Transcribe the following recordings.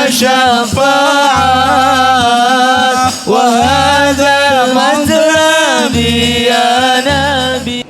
الشفاعات وهذا مطلبي يا نبي.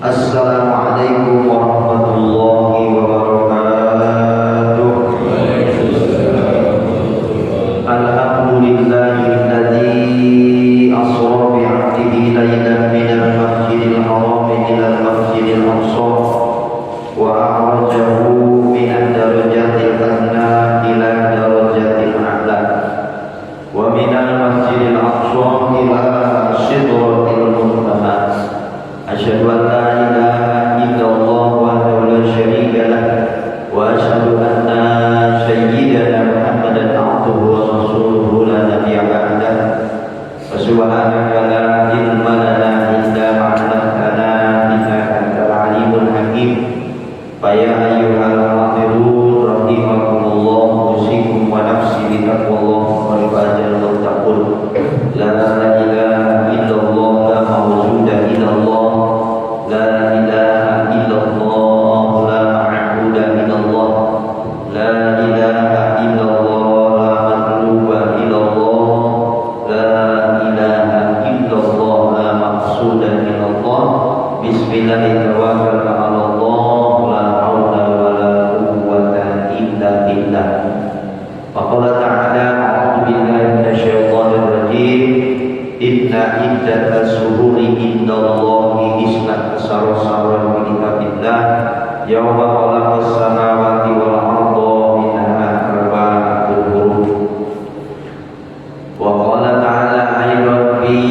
Assalamualaikum warahmatullahi wabarakatuh. Alhamdulillahilladzi asra bi'abdihi laylan minal masjidil haram ilal masjidil aqsa wa a'rajahu minad darajatil adna ila darajatil a'la wa minal masjidil aqsa ila sidratil muntaha. Asyhadu an la ilaha illallah wahdahu la syarika lah wa asyhadu anna sayyidana Muhammadan abduhu wa rasuluhu la nabiyya ba'dah. Wa subhanaka la ilma lana illa ma 'allamtana innaka antal alimul hakim. Fa ya ayyuhal hadirun rahimakumullah usikum wa nafsi bi taqwallah wa ibadil muttaqun. La ilaha illallah la mawjuda illallah. La ilaha illallah la ma'budu illallah. La ilaha illallah la matluba illallah. La ilaha illallah la maqsuda illallah. Bismillahirrahmanirrahim. Tawakkaltu 'ala Allah la haula wa la quwwata illa billah. Wa qala ta'ala a'udzu billahi minasyaitonir rajim. Inna iddatas syuhuri indallahi isna asyara syahran fi kitabillah yauma khalaqas samawati wal arda minha arba'atul hurum. Wa qala ta'ala aydan fi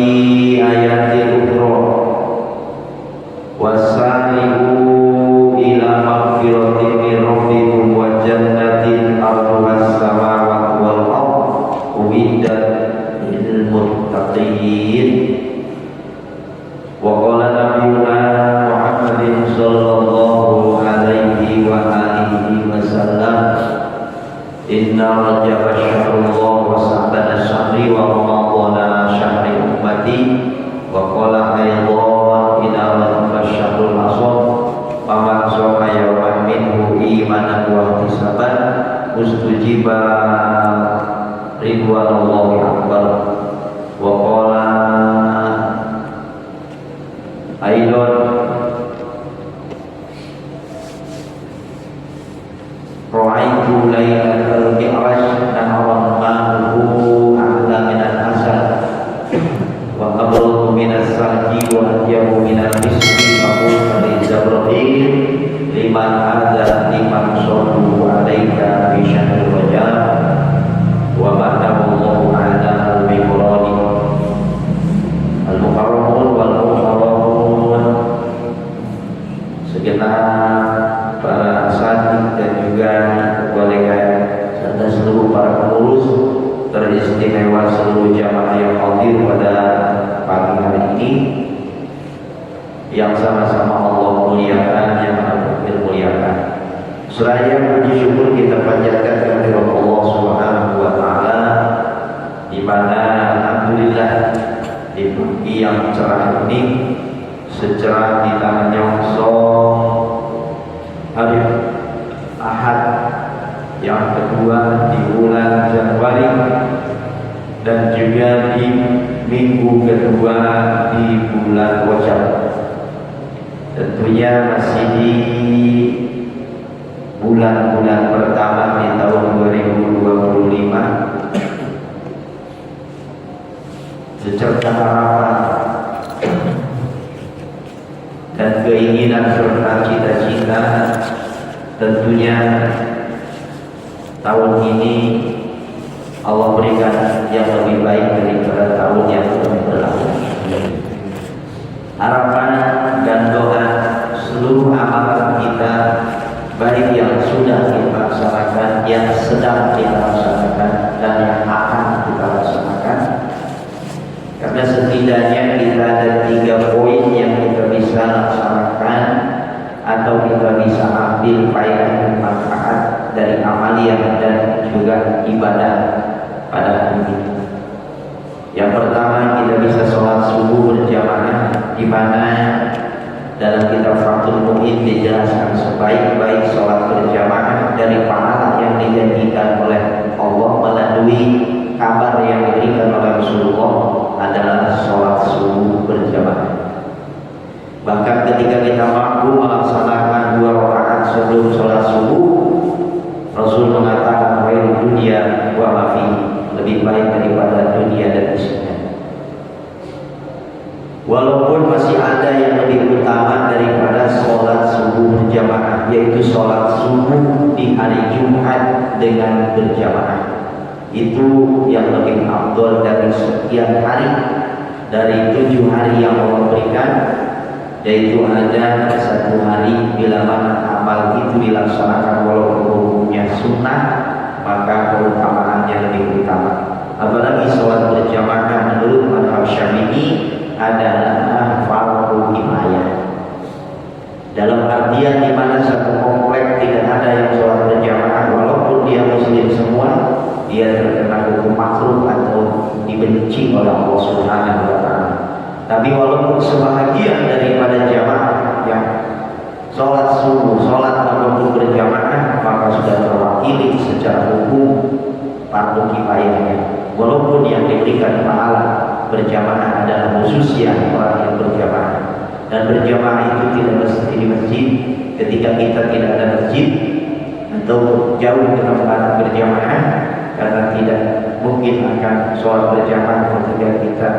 ayatil ukhra wasari'u ila maghfiratin min rabbikum wa jannatin arduhas samawati wal ardh uiddat lil muttaqin. Wa qala nabiyuna Muhammadin sallallahu alaihi wa alihi wasallam inna rajaba syahrullah wa sa'bana syahri wa ramadana syahri ummati. Wa qala aydan inna rajaba syahrul asr faman shoma yawman minhu imanan wa ihtisaban mustujiba ridwanullahi akbar. Wa qala aydan ra'aitu lailatal mi'raj naharan ma'uhu a'la minal asad wa qabratu minas salji wa adyamu minal miski faqultu li Jibril liman hadza liman sallu alaika fi syahril rajab wa ba'dahu Allahu a'lamu bi muradi. Al-mukarramun wal mukarramun, segenap para asatidz dan juga kolega serta seluruh para pengurus, teristimewa seluruh jamaah yang hadir pada pagi hari ini yang sama-sama Allah muliakan, yang Maha muliakan. Seraya puji syukur kita panjatkan kehadirat Allah Subhanahu wa taala, di mana alhamdulillah di pagi yang cerah ini secerah di tangan nyongsong hari Ahad yang kedua di bulan Januari dan juga di minggu kedua di bulan Rajab. Tentunya masih di bulan-bulan pertama di tahun 2025. Secerca harapan dan keinginan serta cita-cita, tentunya tahun ini Allah berikan yang lebih baik daripada tahun yang berlalu. Harapan dan doa seluruh amalan kita, baik yang sudah kita laksanakan, yang sedang kita laksanakan, dan yang akan kita laksanakan. Karena setidaknya kita ada 3 poin yang kita bisa laksanakan atau kita bisa ambil faedah dan manfaat dari amalia dan juga ibadah pada hari ini. Yang pertama, kita bisa sholat subuh berjamaah, di mana dalam kitab Fathul Mu'in dijelaskan sebaik-baik sholat berjamaah dari pahala yang dijanjikan oleh Allah melalui kabar yang diberikan oleh Rasulullah adalah sholat subuh berjamaah. Bahkan ketika kita mampu melaksanakan 2 rakaat sebelum sholat subuh, Rasul mengatakan khairud dunya wa ma fihi, lebih baik daripada dunia dan isinya. Walaupun masih ada yang lebih utama daripada sholat subuh berjamaah, yaitu sholat subuh di hari Jumat dengan berjamaah. Itu yang lebih afdol dari sekian hari, dari 7 hari yang Allah berikan, yaitu ada 1 hari bila mana amal itu dilaksanakan walaupun hukumnya sunnah, maka keutamaannya lebih utama. Apalagi sholat berjamaah menurut mazhab Syafi'i adalah fardu kifayah. Dalam artian di mana satu komplek tidak ada yang sholat berjamaah, walaupun dia muslim semua, dia terkena hukum makruh atau dibenci oleh Allah Subhanahu wa taala. Tapi walaupun sebahagian daripada jamaah yang sholat subuh, sholat ataupun berjamaah, maka sudah terwakili secara hukum fardu kifayahnya. Walaupun yang diberikan pahala berjamaah adalah khususnya orang yang berjamaah, dan berjamaah itu tidak mesti di masjid. Ketika kita tidak ada masjid atau jauh ke tempat berjamaah, karena tidak mungkin akan sholat berjamaah ketika kita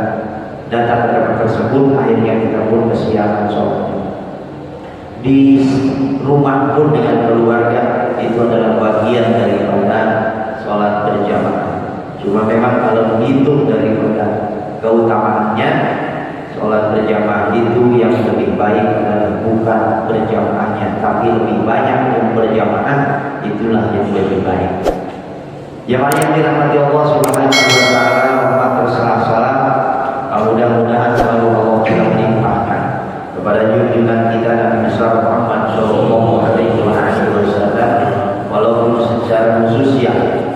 datang ke tempat tersebut, akhirnya kita pun kesiangan sholatnya. Di rumah pun dengan keluarga itu adalah bagian daripada sholat berjamaah. Cuma memang kalau begitu daripada keutamaannya, sholat berjamaah itu yang lebih baik adalah bukan berjamaahnya, tapi lebih banyak yang berjamaah, itulah yang lebih baik. Jamaah yang dirahmati Allah Subhanahu wa taala, umat bersalah-salah, mudah-mudahan selalu Allah kita melimpahkan kepada junjungan kita Nabi besar Muhammad sallallahu alaihi wasallam, walaupun secara khusus ya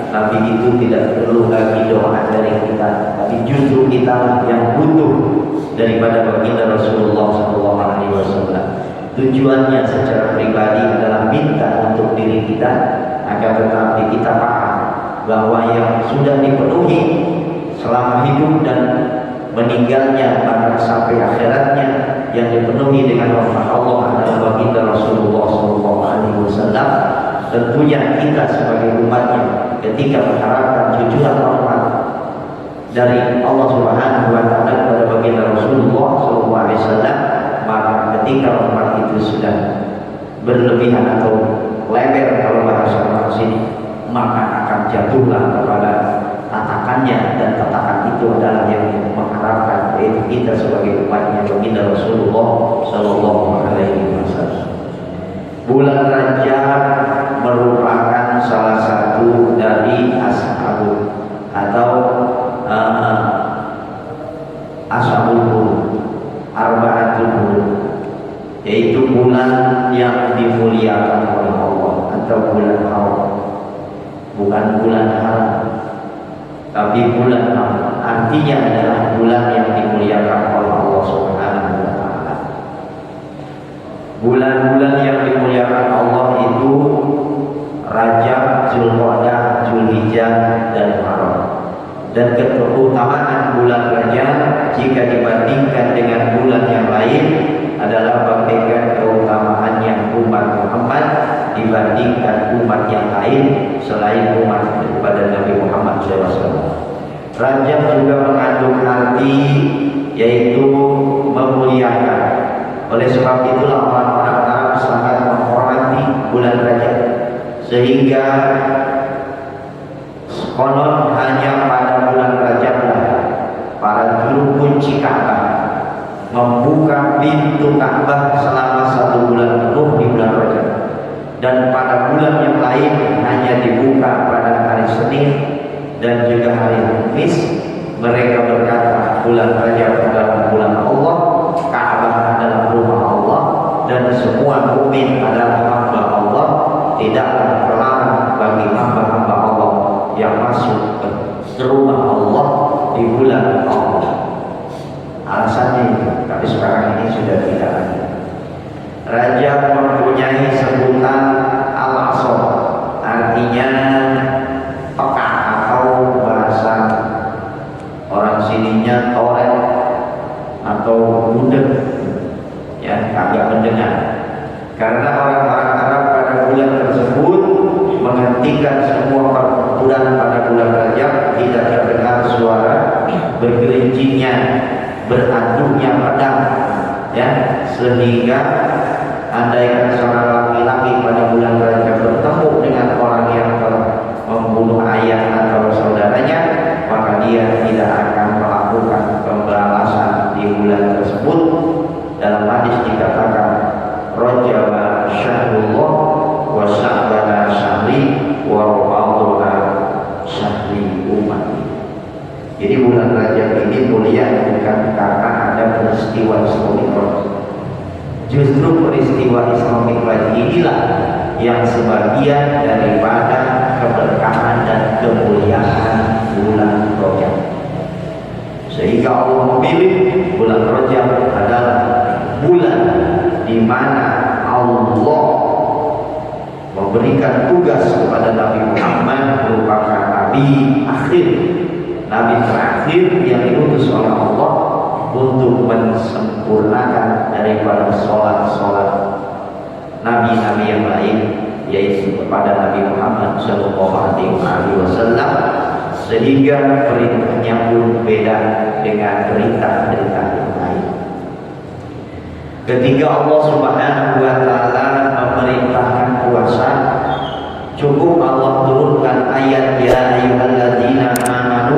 Nabi itu tidak perlu lagi doa dari kita, tapi justru kita yang butuh daripada baginda Rasulullah sallallahu alaihi wasallam. Tujuannya secara pribadi adalah minta untuk diri kita, agar tetapi kita paham bahwa yang sudah dipenuhi selama hidup dan meninggalnya bahkan sampai akhiratnya yang dipenuhi dengan rahmat Allah adalah baginda Rasulullah sallallahu alaihi wasallam. Tentunya kita sebagai umatnya ketika mengharapkan cucuran rahmat dari Allah Subhanahu wa taala kepada baginda Rasulullah sallallahu alaihi wasallam, maka ketika rahmat itu sudah berlebihan atau lebar kalau bahasa orang sini, maka akan jatuhlah kepada tatakannya, dan tatakan itu adalah yang mengharapkan yaitu kita sebagai umatnya baginda Rasulullah sallallahu alaihi wasallam. Bulan Rajab merupakan salah satu dari ashabul atau ashabul arba'atul, yaitu bulan yang dimuliakan oleh Allah atau bulan haram. Bukan bulan haram, tapi bulan haram. Artinya adalah bulan yang dimuliakan oleh Allah Subhanahu wa taala. Bulan-bulan yang dimuliakan Allah itu Rajab, Zulqa'dah, Zulhijjah, dan Muharram. Dan keutamaan bulan Rajab jika dibandingkan dengan bulan yang lain adalah bagaikan keutamaannya umat Muhammad dibandingkan umat yang lain selain umat daripada Nabi Muhammad SAW. Rajab juga mengandung arti yaitu memuliakan. Oleh sebab itulah orang-orang Arab sangat menghormati bulan Rajab, sehingga konon hanya mengunci Ka'bah, membuka pintu Ka'bah selama 1 bulan penuh di bulan Rajab, dan pada bulan yang lain hanya dibuka pada hari Senin dan juga hari Kamis. Mereka berkata bulan Rajab adalah bulan Allah, Ka'bah adalah rumah Allah, dan semua mukmin adalah hamba Allah. Tidaklah terlarang bagi hamba-hamba Allah yang masuk ke rumah Allah di bulan Allah. Alasannya itu, tapi sekarang ini sudah tidak ada. Rajab mempunyai sebutan Al-Asr, artinya peka, atau bahasa orang sininya toret atau mudeng, ya, agak mendengar. Karena orang-orang Arab pada bulan tersebut menghentikan semua pertempuran pada bulan Rajab, tidak terdengar suara bergerincingnya, beraduknya pedang, ya, sehingga andaikan seorang laki-laki pada bulan Rajab bertemu dengan orang yang telah membunuh ayah atau saudaranya, maka dia tidak akan melakukan pembalasan di bulan tersebut. Dalam hadis dikatakan, Rajab syahrullah wa sya'ban syahri wa Ramadan syahri umat. Jadi bulan Rajab ini mulia bukan karena ada peristiwa Islamik. Justru peristiwa Islamik inilah yang sebagian daripada keberkahan dan kemuliaan bulan Rajab. Sehingga Allah memilih bulan Rajab adalah bulan di mana Allah memberikan tugas kepada Nabi Muhammad, merupakan Nabi akhir, Nabi terakhir yang diutus oleh Allah untuk mensempurnakan daripada sholat-sholat Nabi-Nabi yang lain, yaitu kepada Nabi Muhammad SAW, sehingga perintahnya pun beda dengan perintah-perintah yang lain. Ketika Allah Subhanahu wa Ta'ala memerintahkan puasa, cukup Allah turunkan ayat ya ayyuhalladzina amanu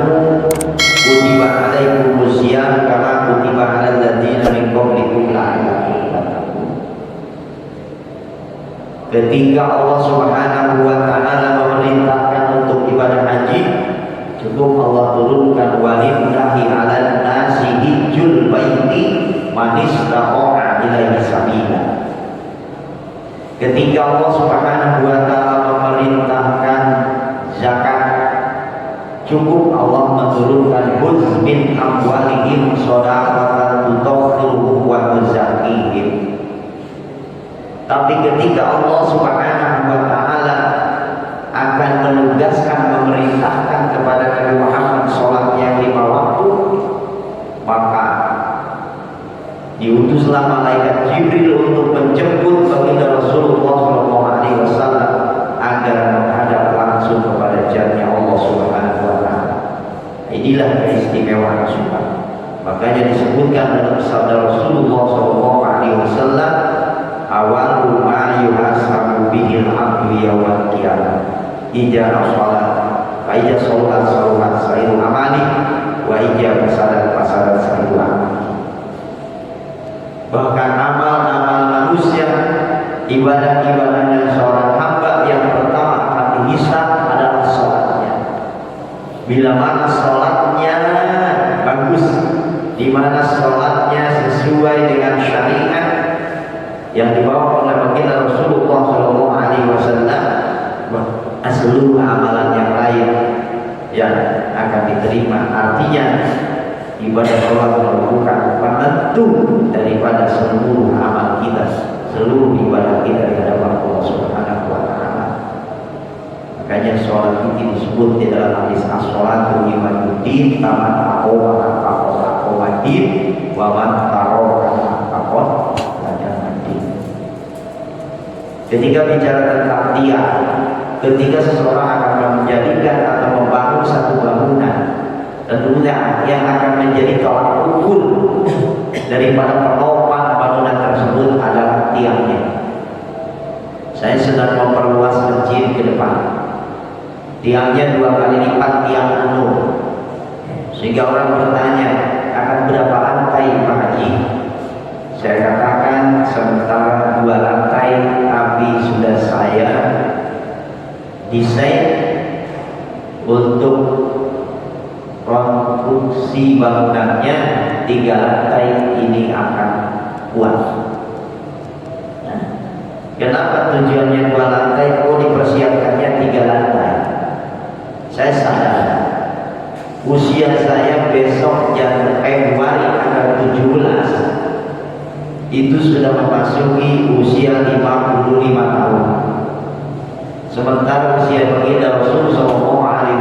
kutiba alaikumus syiyam kama kutiba alal ladzina min qablikum la'allakum tattaqun. Ketika Allah Subhanahu wa Ta'ala memerintahkan untuk ibadah haji, cukup Allah turunkan walillahi 'alan nasi hijjul baiti man istata'a ilaihi sabila. Ketika Allah Subhanahu wa Ta'ala memerintahkan zakat, cukup Allah menurunkan khudz min amwalihim shadaqatan tutahhiruhum wa tuzakkihim. Tapi ketika Allah Subhanahu wa Ta'ala akan menugaskan, memerintahkan kepada Nabi Muhammad sholat yang 5 waktu, maka diutuslah malaikat Jibril untuk menjemput baginda Rasulullah SAW agar menghadap langsung kepada jannah Allah Subhanahu wa Ta'ala. Inilah keistimewaan sholat. Makanya disebutkan dalam sabda Rasulullah SAW, awalu ma yuhasabu bihil abdu yawmal qiyamah ijana sholat wa ija sholat sa'iru amali wa ija fasadat sa'iru amali. Bahkan amal-amal manusia, ibadah-ibadahnya seorang hamba yang pertama akan dihisab adalah sholatnya. Bila mana sholatnya bagus, di mana sholatnya sesuai dengan syariat yang dibawa oleh baginda Rasulullah SAW, seluruh amalan yang lain yang akan diterima. Artinya ibadah sholat merupakan penentu daripada seluruh amal kita, seluruh ibadah kita di hadapan Allah Subhanahu wa Ta'ala. Makanya sholat itu disebut di dalam hadis as-sholatu imaduddin taman aqoma aqomadin wa man taroka aqon adamadin. Ketika bicara tentang dia, ketika seseorang akan menjadikan atau membangun satu bangunan, tentunya yang akan menjadi tolak ukur daripada penopang bangunan tersebut adalah tiangnya. Saya sedang memperluas masjid ke depan, tiangnya 2 kali lipat tiang penuh, sehingga orang bertanya, akan katakan berapa lantai Pak Haji? Saya katakan sementara 2 lantai, tapi sudah saya desain untuk konstruksi bangunannya 3 lantai ini akan kuat. Nah, kenapa tujuannya 2 lantai? Oh, dipersiapkannya 3 lantai. Saya sadar usia saya besok Februari tanggal 17 itu sudah memasuki usia 55 tahun. Sementara usia baginda Rasul SAW hanya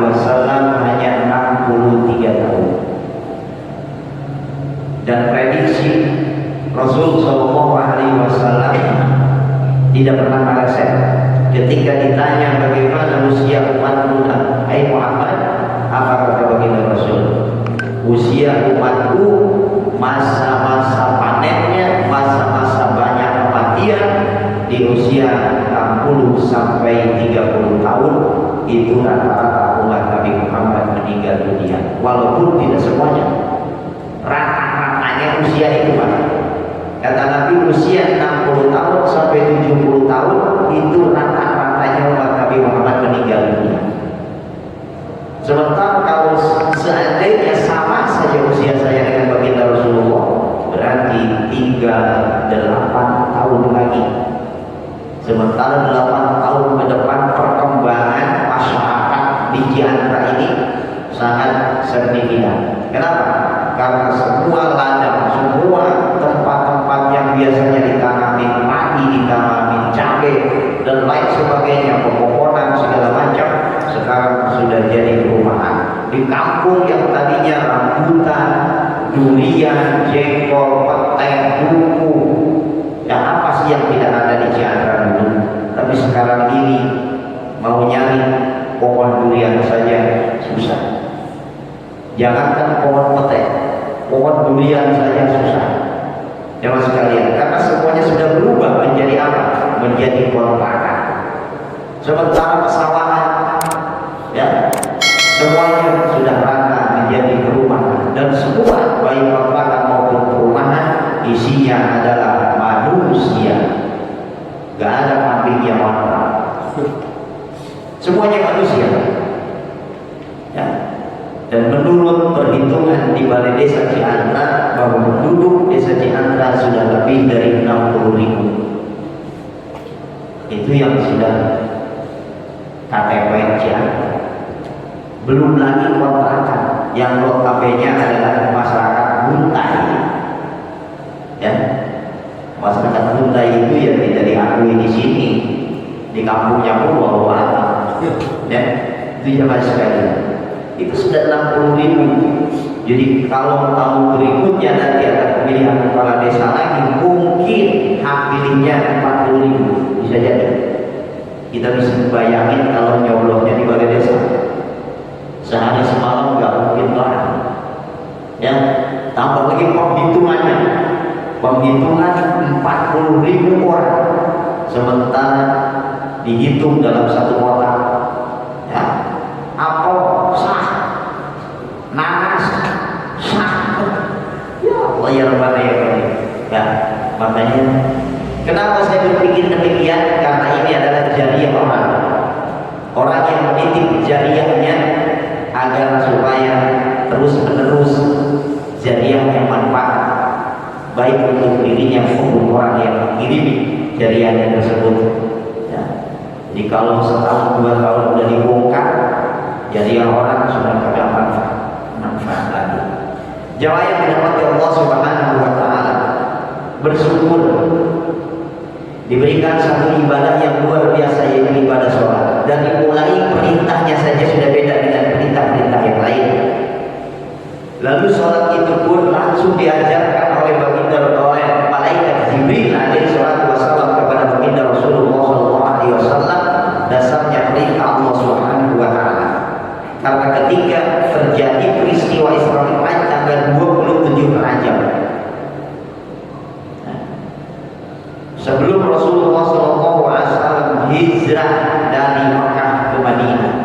63 tahun. Dan prediksi Rasul SAW tidak pernah meleset. Ketika ditanya bagaimana usia umatmu, hai Muhammad, apa kata baginda Rasul? Usia umatku masa-masa panennya, masa-masa banyak kematian di usia 60 sampai 30 tahun itu rata-rata umat Nabi Muhammad meninggal dunia. Walaupun tidak semuanya, rata-ratanya usia itu Pak. Kata Nabi usia 60 tahun sampai 70 tahun itu rata-ratanya umat Nabi Muhammad meninggal dunia. Sementara kalau seandainya sama saja usia saya dengan baginda Rasulullah, berarti tinggal 8 tahun lagi. Sementara 8 tahun ke depan perkembangan masyarakat di Cianjur ini sangat signifikan. Kenapa? Karena semua ladang, semua tempat-tempat yang biasanya ditanami padi, ditanami cabai dan lain sebagainya, pepohonan segala macam, sekarang sudah jadi perumahan. Di kampung yang tadinya rambutan, durian, jengkol, petai, buku, ya apa sih yang tidak ada di Cianjur dulu? Tapi sekarang ini mau nyari pohon durian saja susah. Jangankan pohon petai, pohon durian saja susah. Jemaah sekalian, karena semuanya sudah berubah menjadi apa? Menjadi kontrakan. Sementara pesawahan, ya, semuanya sudah rata menjadi perumahan, dan semua baik kontrakan maupun perumahan isinya adalah manusia. Gak ada kambing yang kontrak, semuanya manusia. Ya. Dan menurut perhitungan di Balai Desa Cianjur bahwa penduduk Desa Cianjur sudah lebih dari 60.000. Itu yang sudah KTP Cianjur. Belum lagi kontrakan yang notabene adalah masyarakat Buntai. Ya, masyarakat Buntai itu yang tidak diakui di sini, di kampungnya pun bawa. Ya, itu jamaah sekalian. Itu sudah 60.000. Jadi kalau tahun berikutnya nanti ada pemilihan kepala desa lagi, mungkin hak pilihnya 40.000, bisa jadi. Kita bisa bayangin kalau nyoblosnya di balai desa sehari semalam nggak mungkin lah. Ya, tambah lagi penghitungan 40.000 orang, sementara dihitung dalam satu kota. Ya, apel sah, nanas sah, ya Allah ya Rabbana ya Rabbi. Ya, makanya kenapa saya berpikir demikian? Karena ini adalah jariah orang yang menitip jariahnya agar supaya terus menerus jariah yang manfaat baik untuk dirinya maupun orang yang mengirim jariahnya tersebut. Ya. Jadi kalau setahun 2 tahun sudah dibongkar, jariah orang sudah tidak manfaat lagi. Jamaah yang dirahmati Allah Subhanahu wa taala, bersyukur diberikan satu ibadah yang luar biasa, yaitu ibadah sholat. Dan dimulai perintahnya saja sudah beda dengan perintah-perintah yang lain. Lalu sholat itu pun langsung diajarkan oleh baginda, oleh malaikat Jibril alaihi salatu wassalam kepada baginda Rasulullah SAW. Dasarnya perintah Allah Subhanahu wa taala. Karena ketika terjadi peristiwa Isra Mi'raj tanggal 27 Rajab, sebelum Rasulullah SAW hijrah dari Makkah ke Madinah,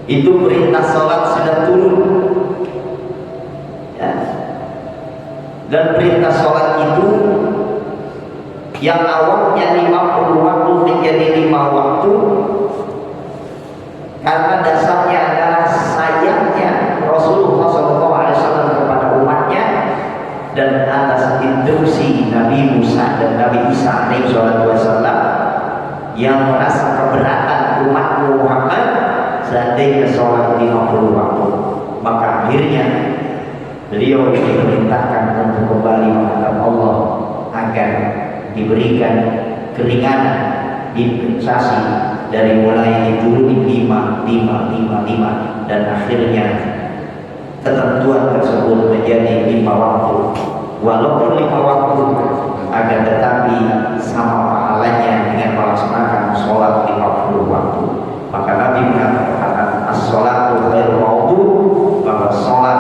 itu perintah sholat sudah turun. Ya, Dan perintah sholat itu yang awalnya 50 waktu menjadi 5 waktu, karena dasarnya adalah sayangnya Rasulullah SAW kepada umatnya dan atas instruksi Nabi Musa dan Nabi Isa SAW yang merasa keberatan umat Muhammad seandainya sholat 50 waktu, maka akhirnya beliau diperintahkan untuk kembali menghadap Allah agar diberikan keringanan dispensasi dari mulai dituruni 5 dan akhirnya ketentuan tersebut menjadi 5 waktu. Walaupun 5 waktu, akan tetapi sama pahalanya dengan melaksanakan sholat 50 waktu. Maka Nabi mengatakan as-sholatu khairu waktu, bahwa sholat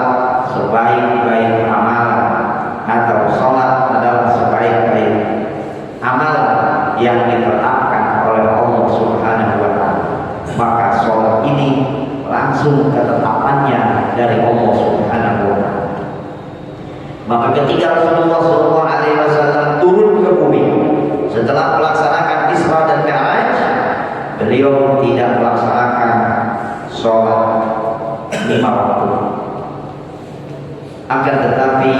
sebaik-baik amalan atau sholat adalah sebaik-baik amalan yang ditetapkan oleh Allah Subhanahu wa Ta'ala. Maka sholat ini langsung ketetapannya dari Allah Subhanahu wa Ta'ala. Maka ketika Rasulullah SAW turun ke bumi setelah melaksanakan Isra dan Mi'raj, beliau tidak melaksanakan sholat 5 waktu. Akan tetapi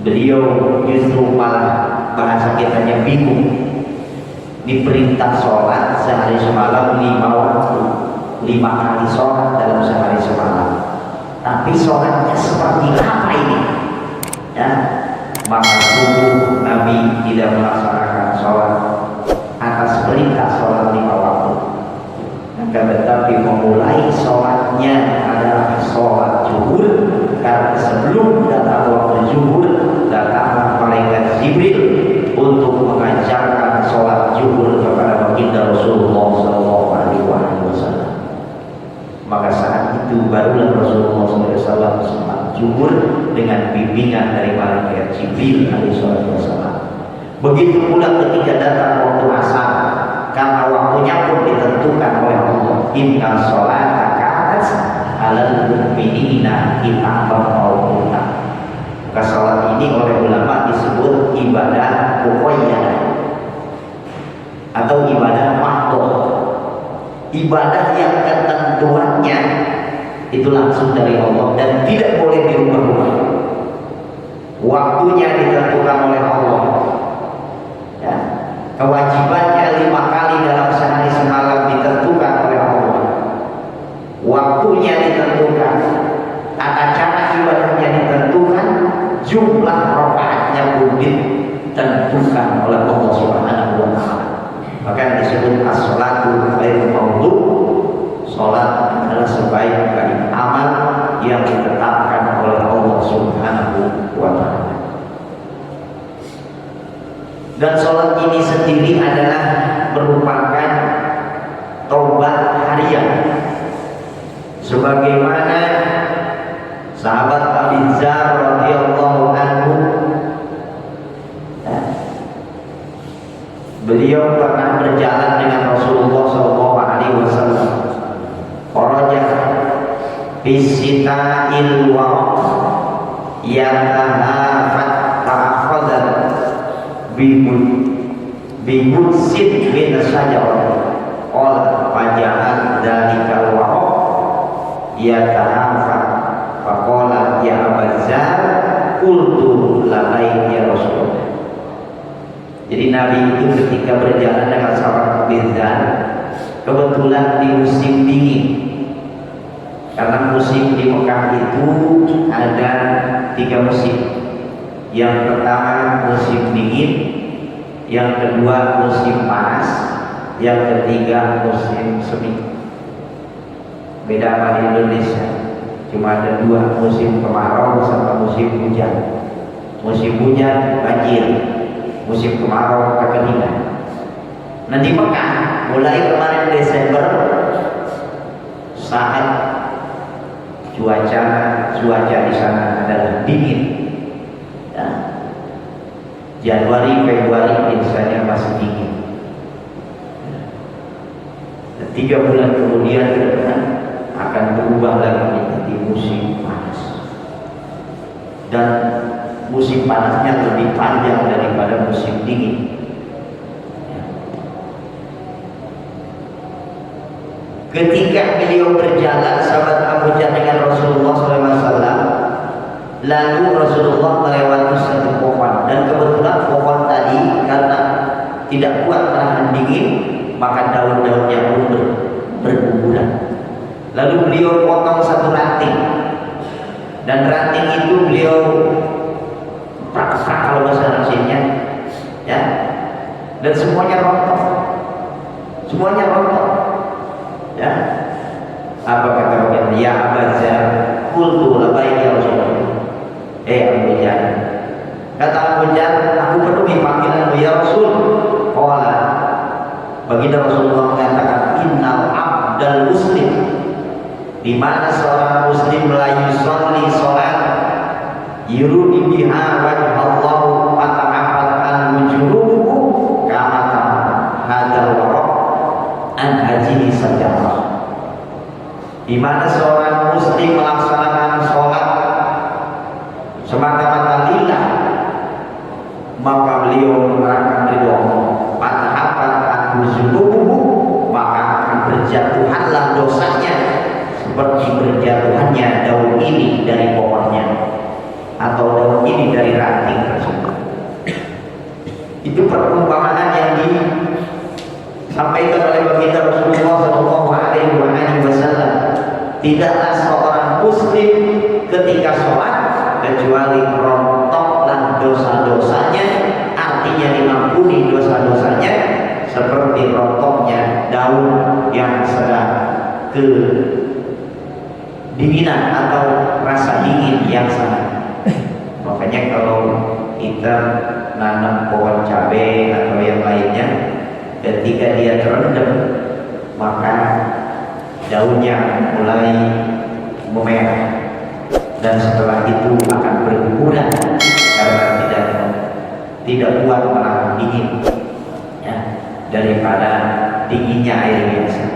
beliau justru malah bahasa kitanya bingung, diperintah sholat sehari semalam 5 waktu, 5 kali sholat dalam sehari semalam, tapi sholatnya seperti apa ini? Ya, maka sungguh Nabi tidak melaksanakan sholat atas perintah sholat 5 waktu, akan tetapi memulai sholatnya adalah sholat zuhur, karena sebelum datang waktu zuhur datanglah malaikat Jibril untuk mengajarkan sholat zuhur kepada baginda Rasulullah SAW. Maka saat itu barulah Rasulullah SAW sholat zuhur dengan bimbingan dari malaikat Jibril SAW. Begitu pula ketika datang waktu asar, karena waktunya pun ditentukan oleh Allah. Inna sholata kanat alal mu'minina kitaban mawquta. Maka sholat ini oleh ulama disebut ibadah muqayyadah atau ibadah mahdhah, ibadah yang ketentuannya itu langsung dari Allah dan tidak boleh dirubah-rubah. Waktunya ditentukan oleh Allah. Ya, kewajibannya 5 kali dalam sehari semalam ditentukan oleh Allah. Waktunya ditentukan, tata cara ibadahnya ditentukan, jumlah rakaatnya pun ditentukan oleh Allah Subhanahu wa Ta'ala. Maka disebut as-sholatu khairu mawdu, sholat adalah sebaik-baik amal yang ditetapkan oleh Allah Subhanahu wa Ta'ala. Dan sholat ini sendiri adalah merupakan taubat harian, sebagaimana sahabat Abu Dzar radhiyallahu anhu, beliau pernah berjalan dengan Rasulullah SAW. Kharaja bisita'il waqt yatahafat ta'akhadha bimutsid min sajarah. Qala faja'al dhalikal waqt yatahafat faqala ya Abu Dzar qultu labbaik ya Rasulullah. Jadi Nabi itu ketika berjalan dengan sahabat Abu Dzar, kebetulan di musim dingin, karena musim di Mekah itu ada 3 musim. Yang pertama musim dingin, yang kedua musim panas, yang ketiga musim semi. Beda sama di Indonesia, cuma ada 2, musim kemarau sama musim hujan. Musim hujan banjir, musim kemarau kekeringan. Nah di Mekah mulai kemarin Desember, saat cuaca di sana adalah dingin. Ya. Januari, Februari biasanya masih dingin. 3 bulan kemudian ke depan akan berubah lagi menjadi musim panas. Dan musim panasnya lebih panjang daripada musim dingin. Ketika beliau berjalan sahabat Abu Jar dengan Rasulullah SAW, lalu Rasulullah melewati satu pohon, dan kebetulan pohon tadi karena tidak kuat menahan dingin, maka daun-daunnya pun berguguran. Lalu beliau potong satu ranting, dan ranting itu beliau praksak kalau bahasa Indonesia, ya, dan semuanya rontok, ya. Apa kata beliau? Ya Abu Jar, qultu labbaik ya Rasulullah. Abu Jar, kata Abu Jar, aku penuhi panggilanmu ya Rasul. Qala, baginda Rasulullah mengatakan, innal abdal muslim, di mana seorang muslim la yusalli salat yurudi biha wajh Allah fata'afat an wujuhuhu kama hadal waraq an hajihi sajarah. Di mana seorang muslim melaksanakan sholat semata-mata lillah, maka beliau mengharapkan ridho Allah. Fata'afat an wujuhuhu, maka akan berjatuhanlah dosanya seperti berjatuhannya daun ini dari pohonnya, atau daun ini dari ranting tersebut. Itu perumpamaan yang disampaikan oleh baginda Rasulullah SAW. Tidaklah seorang muslim ketika sholat kecuali rontoklah dosa-dosanya, artinya diampuni dosa-dosanya seperti rontoknya daun yang sedang kedinginan atau rasa dingin yang sangat. Makanya kalau kita nanam pohon cabai atau yang lainnya, ketika dia terendam, maka daunnya mulai memerah, dan setelah itu akan berguguran karena tidak kuat menahan dingin, ya, daripada dinginnya air biasa.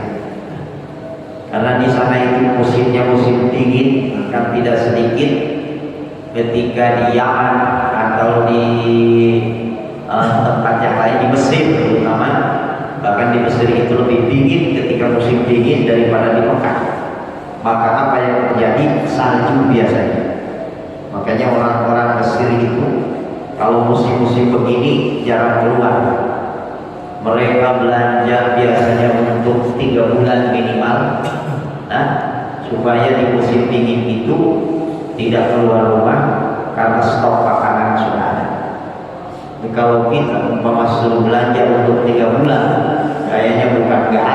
Karena di sana itu musimnya musim dingin, kan tidak sedikit ketika di Yaman atau di tempat yang lain, di Mesir terutama, bahkan di Mesir itu lebih dingin ketika musim dingin daripada di Mekah. Maka apa yang terjadi? Salju biasanya. Makanya orang-orang Mesir itu kalau musim-musim begini jarang keluar. Mereka belanja biasanya untuk 3 bulan minimal, supaya di musim dingin itu tidak keluar rumah karena stok makanan sudah ada. Kalau kita umpama suruh belanja untuk 3 bulan, kayaknya bukan nggak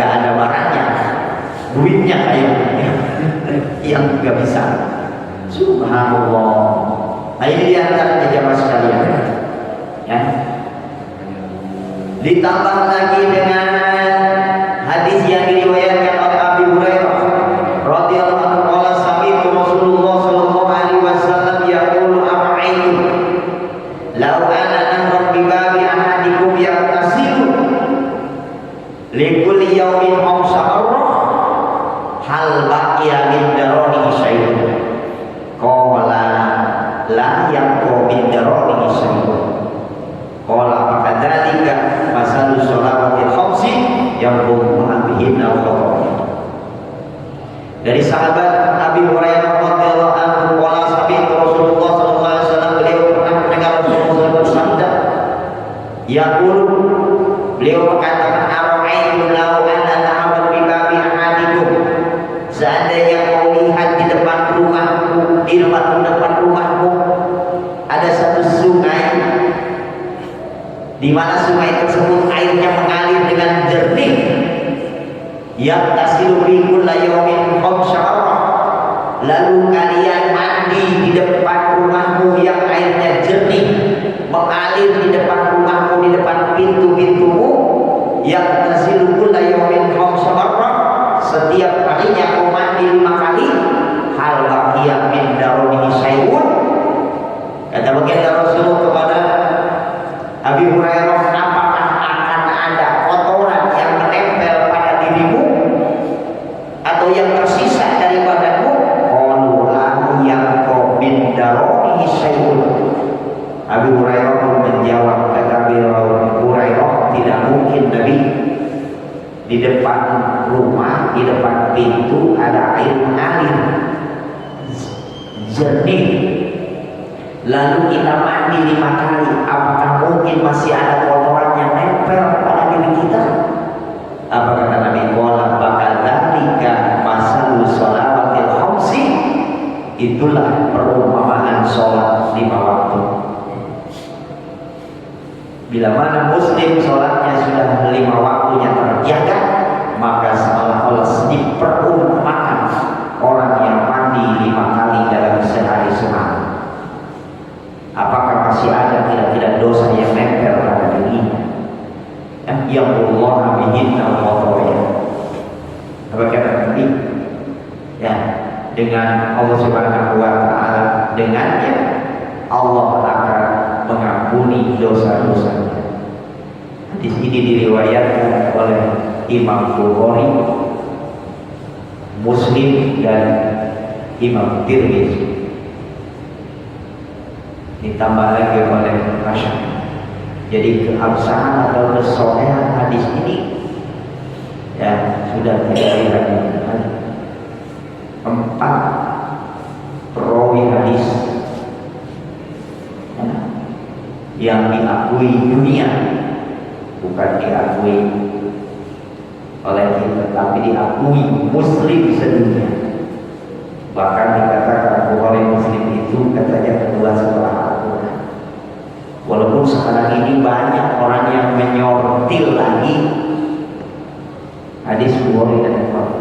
ada barangnya, duitnya kayaknya yang nggak bisa. Subhanallah. Nah, ini diantara jamaah sekalian, ya. Ditambah lagi dengan hadis yang diriwayatkan oleh Abu Hurairah radhiyallahu anhu, qala sami'tu Rasulullah sallallahu alaihi wasallam yaqulu ara'aytum law ana nahran bi babi ahadikum yaghtasilu li kulli yawmin khamsa marrah hal baqiya min daranihi syai'un. Qala la yaqu min daranihi syai'un. Qala fakadzalika masalu sholawatil khamsi yang bihinna wa. Dari sahabat Abi Hurairah radhiyallahu anhu, qala sami'tu Rasulullah sallallahu alaihi wasallam, beliau pernah mendengar Rasulullah bersabda, yaqul, beliau mengatakan, ara'aytum law anna nahran bi babi ahadikum, seandainya kau lihat di depan rumahmu, di depan rumahmu ada satu sungai, di mana sungai tersebut airnya mengalir dengan jernih, yang tasilu fi kulli yawmin khamsa marrah, lalu kalian mandi di depan rumahmu yang airnya jernih, mengalir di depan rumahmu, di depan pintu-pintumu, yang tasilu kulli yawmin khamsa marrah, setiap harinya kau mandi 5 kali, hal baqiya min daranihi syai'un. Kata baginda Rasulullah kepada Abi Hurairah, apakah akan ada kotoran yang menempel pada dirimu atau yang tersisa dari badanmu? Qalu la yaqu min daranihi di depan rumah, di depan pintu ada air mengalir jernih, lalu kita mandi 5 kali, apakah mungkin masih ada kotoran yang nempel pada diri kita? Apa kata Nabi? Qala bakadzalika masalul shalawatil khamsi, itulah perumpamaan sholat 5 waktu. Bila mana muslim sholatnya sudah 5 waktunya terjaga, maka seolah-olah diperumpamakan orang yang mandi 5 kali dalam sehari semalam. Apakah masih ada kira-kira dosa yang nempel pada dirinya? Yang Allah bihinna wa apa kata Nabi? Ya, dengan Allah Subhanahu wa taala, dengannya Allah akan mengampuni dosa-dosanya. Hadis ini diriwayatkan oleh Imam Bukhari, Muslim dan Imam Tirmidzi. Ditambah lagi oleh Asy-Syafi'i. Jadi keabsahan atau kesolehan hadis ini ya sudah tidak diragukan. 4 perawi hadis yang diakui dunia, bukan diakui oleh kita, tapi diakui muslim sedunia. Bahkan dikatakan Bukhari Muslim itu katanya kedua setelah Al-Quran. Walaupun sekarang ini banyak orang yang menyortil lagi hadis Bukhari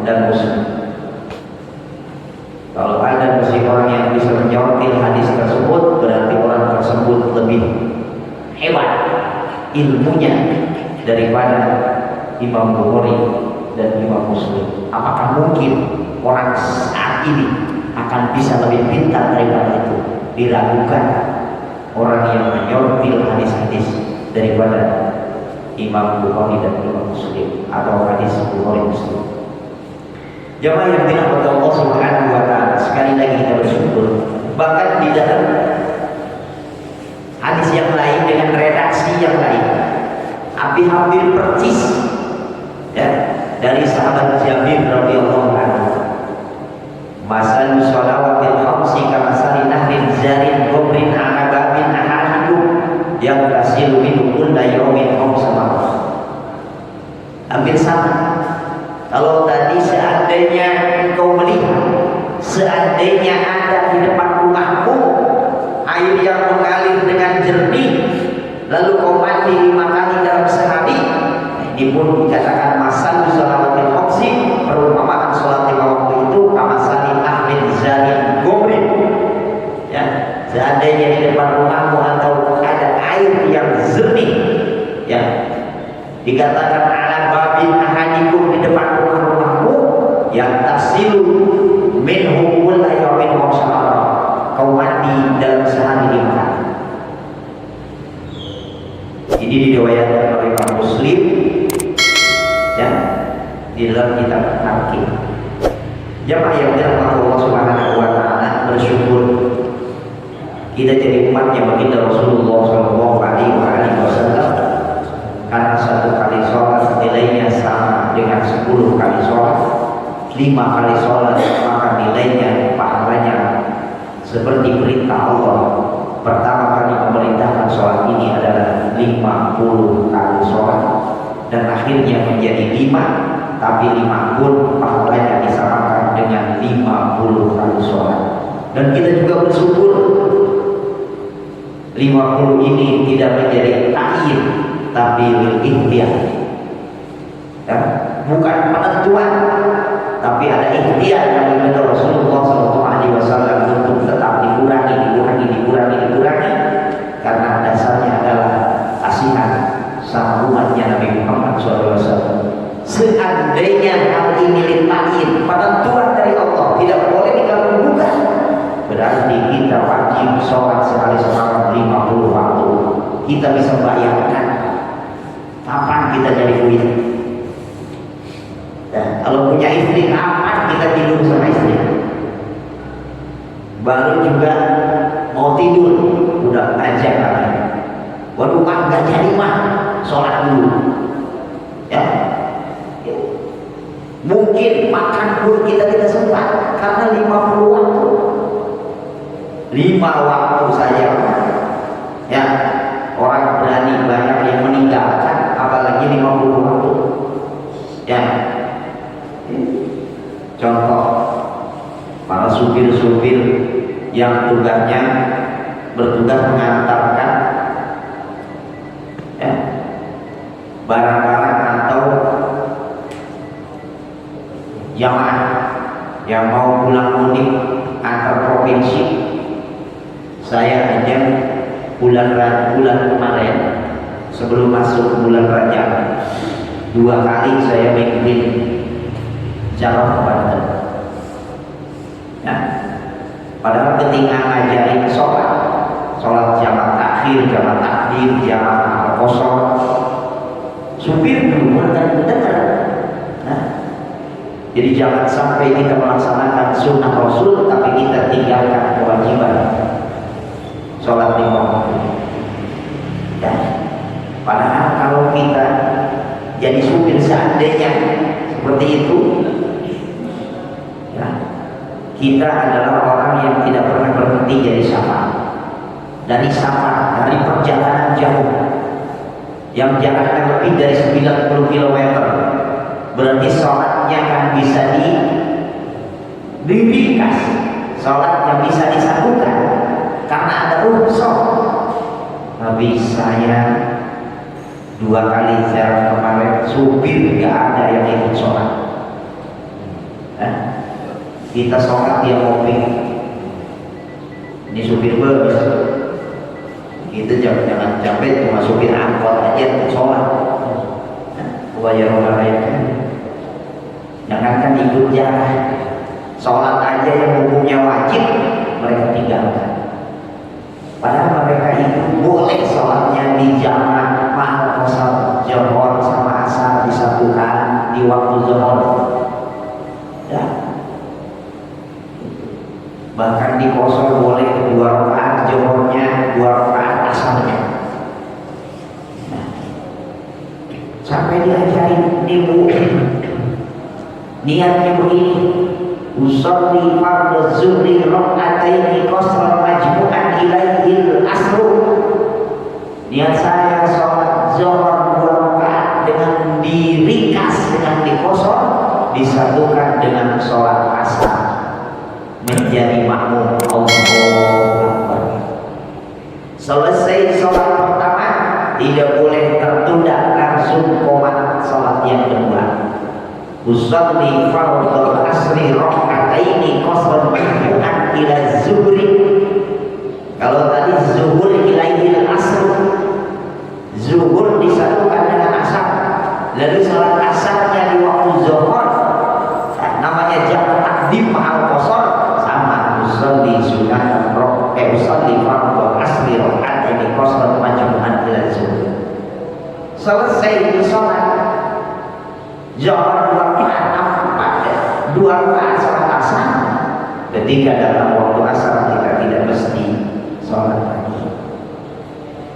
dan Muslim. Kalau ada orang yang bisa menyortil hadis tersebut, berarti orang tersebut lebih hebat ilmunya daripada Imam Bukhari dan Imam Muslim. Apakah mungkin orang saat ini akan bisa lebih pintar daripada itu? Diragukan orang yang menyortil hadis-hadis daripada Imam Bukhari dan Imam Muslim atau hadis Bukhari Muslim. Jemaah yang dirahmati Allah Subhanahu wa taala, sekali lagi kita bersyukur. Bahkan di dalam hadis yang lain dengan redaksi yang lain, hampir persis ya, dari sahabat Jabir radhiyallahu anhu. Masalul shalawatil khamsi kamasali nahrin zarin gobrin ala babin ahadikum yang tasilu min kulla yawmin khamsa marrah. Hampir sama. Kalau tadi seandainya engkau melihat, seandainya ada di depan rumahmu air yang mengalir dengan jernih, lalu kau mandi 5 kali dalam sehari, ini pun dikatakan masalul shalawatil khamsi, perumpamaan sholat 5 waktu itu kamasali ahmin zarin gobrin. Ya, seandainya di depan rumahmu atau ada air yang jernih, ya, dikatakan ala babin ahadikum, di depan rumahmu, yang tasilu minhu kulla yawmin khamsa marrah, kau mandi dalam sehari 5 kali. Ini diriwayatkan oleh Imam Muslim ya, di dalam kitab Hakim. Jemaah yang dirahmati Allah Subhanahu wa taala, bersyukur kita jadi umatnya baginda Rasulullah sallallahu alaihi wasallam, karena 1 kali sholat nilainya sama dengan 10 kali sholat. 5 kali sholat maka nilainya, pahalanya seperti perintah Allah. Pertama kali memerintahkan sholat ini adalah 50 kali sholat, dan akhirnya menjadi 5, tapi 5 pun pahalanya disamakan dengan 50 kali sholat. Dan kita juga bersyukur 50 ini tidak menjadi ta'yin, tapi ikhtiar ya, bukan penentuan, tapi ada ikhtiar yang diminta Rasulullah SAW untuk tetap dikurangi, karena dasarnya adalah kasihan sama umatnya Nabi Muhammad SAW. Seandainya hal ini ta'yin, penentuan dari Allah, tidak boleh digabungkan, berarti kita wajib sholat sehari semalam 50 waktu. Kita bisa bayangkan kapan kita jadi duit. Ya, kalau punya istri, kapan kita tidur sama istri? Baru juga mau tidur udah aja kali. Waduh, nggak jadi mah, sholat dulu. Ya, mungkin makan pun kita tidak sempat karena 50 waktu. 5 waktu saja ya, orang berani banyak yang meninggalkan, apalagi 50 waktu ya. Contoh para supir-supir yang tugasnya bertugas mengantarkan ya, barang-barang atau jamaah yang mau pulang mudik antar provinsi. Saya aja bulan kemarin sebelum masuk bulan Rajab 2 kali saya mimpin Jawa ke Banten ya. Padahal ketika ngajarin sholat jamaah takhir, jamaah takdim, jamaah al-qasar, supir duluan dan benar. Nah, jadi jangan sampai kita melaksanakan sunnah Rasul tapi kita tinggalkan kewajiban sholat 5 waktu ya. Padahal kalau kita jadi supir seandainya seperti itu ya, kita adalah orang yang tidak pernah berhenti dari safar, dari perjalanan jauh yang jaraknya lebih dari 90 km, berarti sholatnya kan bisa diringkas, sholat yang bisa disatukan karena ada rukhsah. Habis saya 2 kali ziarah kemarin, supir gak ada yang ikut sholat. Kita sholat dia ngopi, ini supir bus. Kita jangan sampai cuma supir angkot aja untuk sholat. Jangankan ikut jarah, sholat aja yang hukumnya wajib mereka tinggalkan. Padahal mereka itu boleh sholatnya di jamaah mahal kosong, Zuhur sama asar disatukan di waktu Zuhur ya. Bahkan di kosong boleh 2 rakaat Zuhurnya, 2 rakaat asarnya. Nah, sampai diajarin ibu niatnya begini, usolli fardhu zuhri raka'ataini qasran majmu'an ilaihil asru. Niat saya sholat zuhur 2 rakaat dengan diringkas, dengan dikosor, disatukan dengan sholat asar menjadi makmum. Allahu Akbar. Selesai sholat pertama tidak boleh tertunda, langsung komat sholat yang kedua. Usolli fardhu asri raka'ataini qasran majmu'an ila zuhri. Kalau tadi zuhur ilaihil asr, zuhur disatukan dengan asar, lalu sholat asarnya di waktu zuhur, namanya jamak takdim ma'al qasar, sama usolli sunnah usolli fardhu asri raka'ataini qasran majmu'an ila zuhri. Selesai di sholat zuhur 2 rakaat, 2 rakaat sholat asar. Ketika datang waktu asar kita tidak mesti sholat lagi.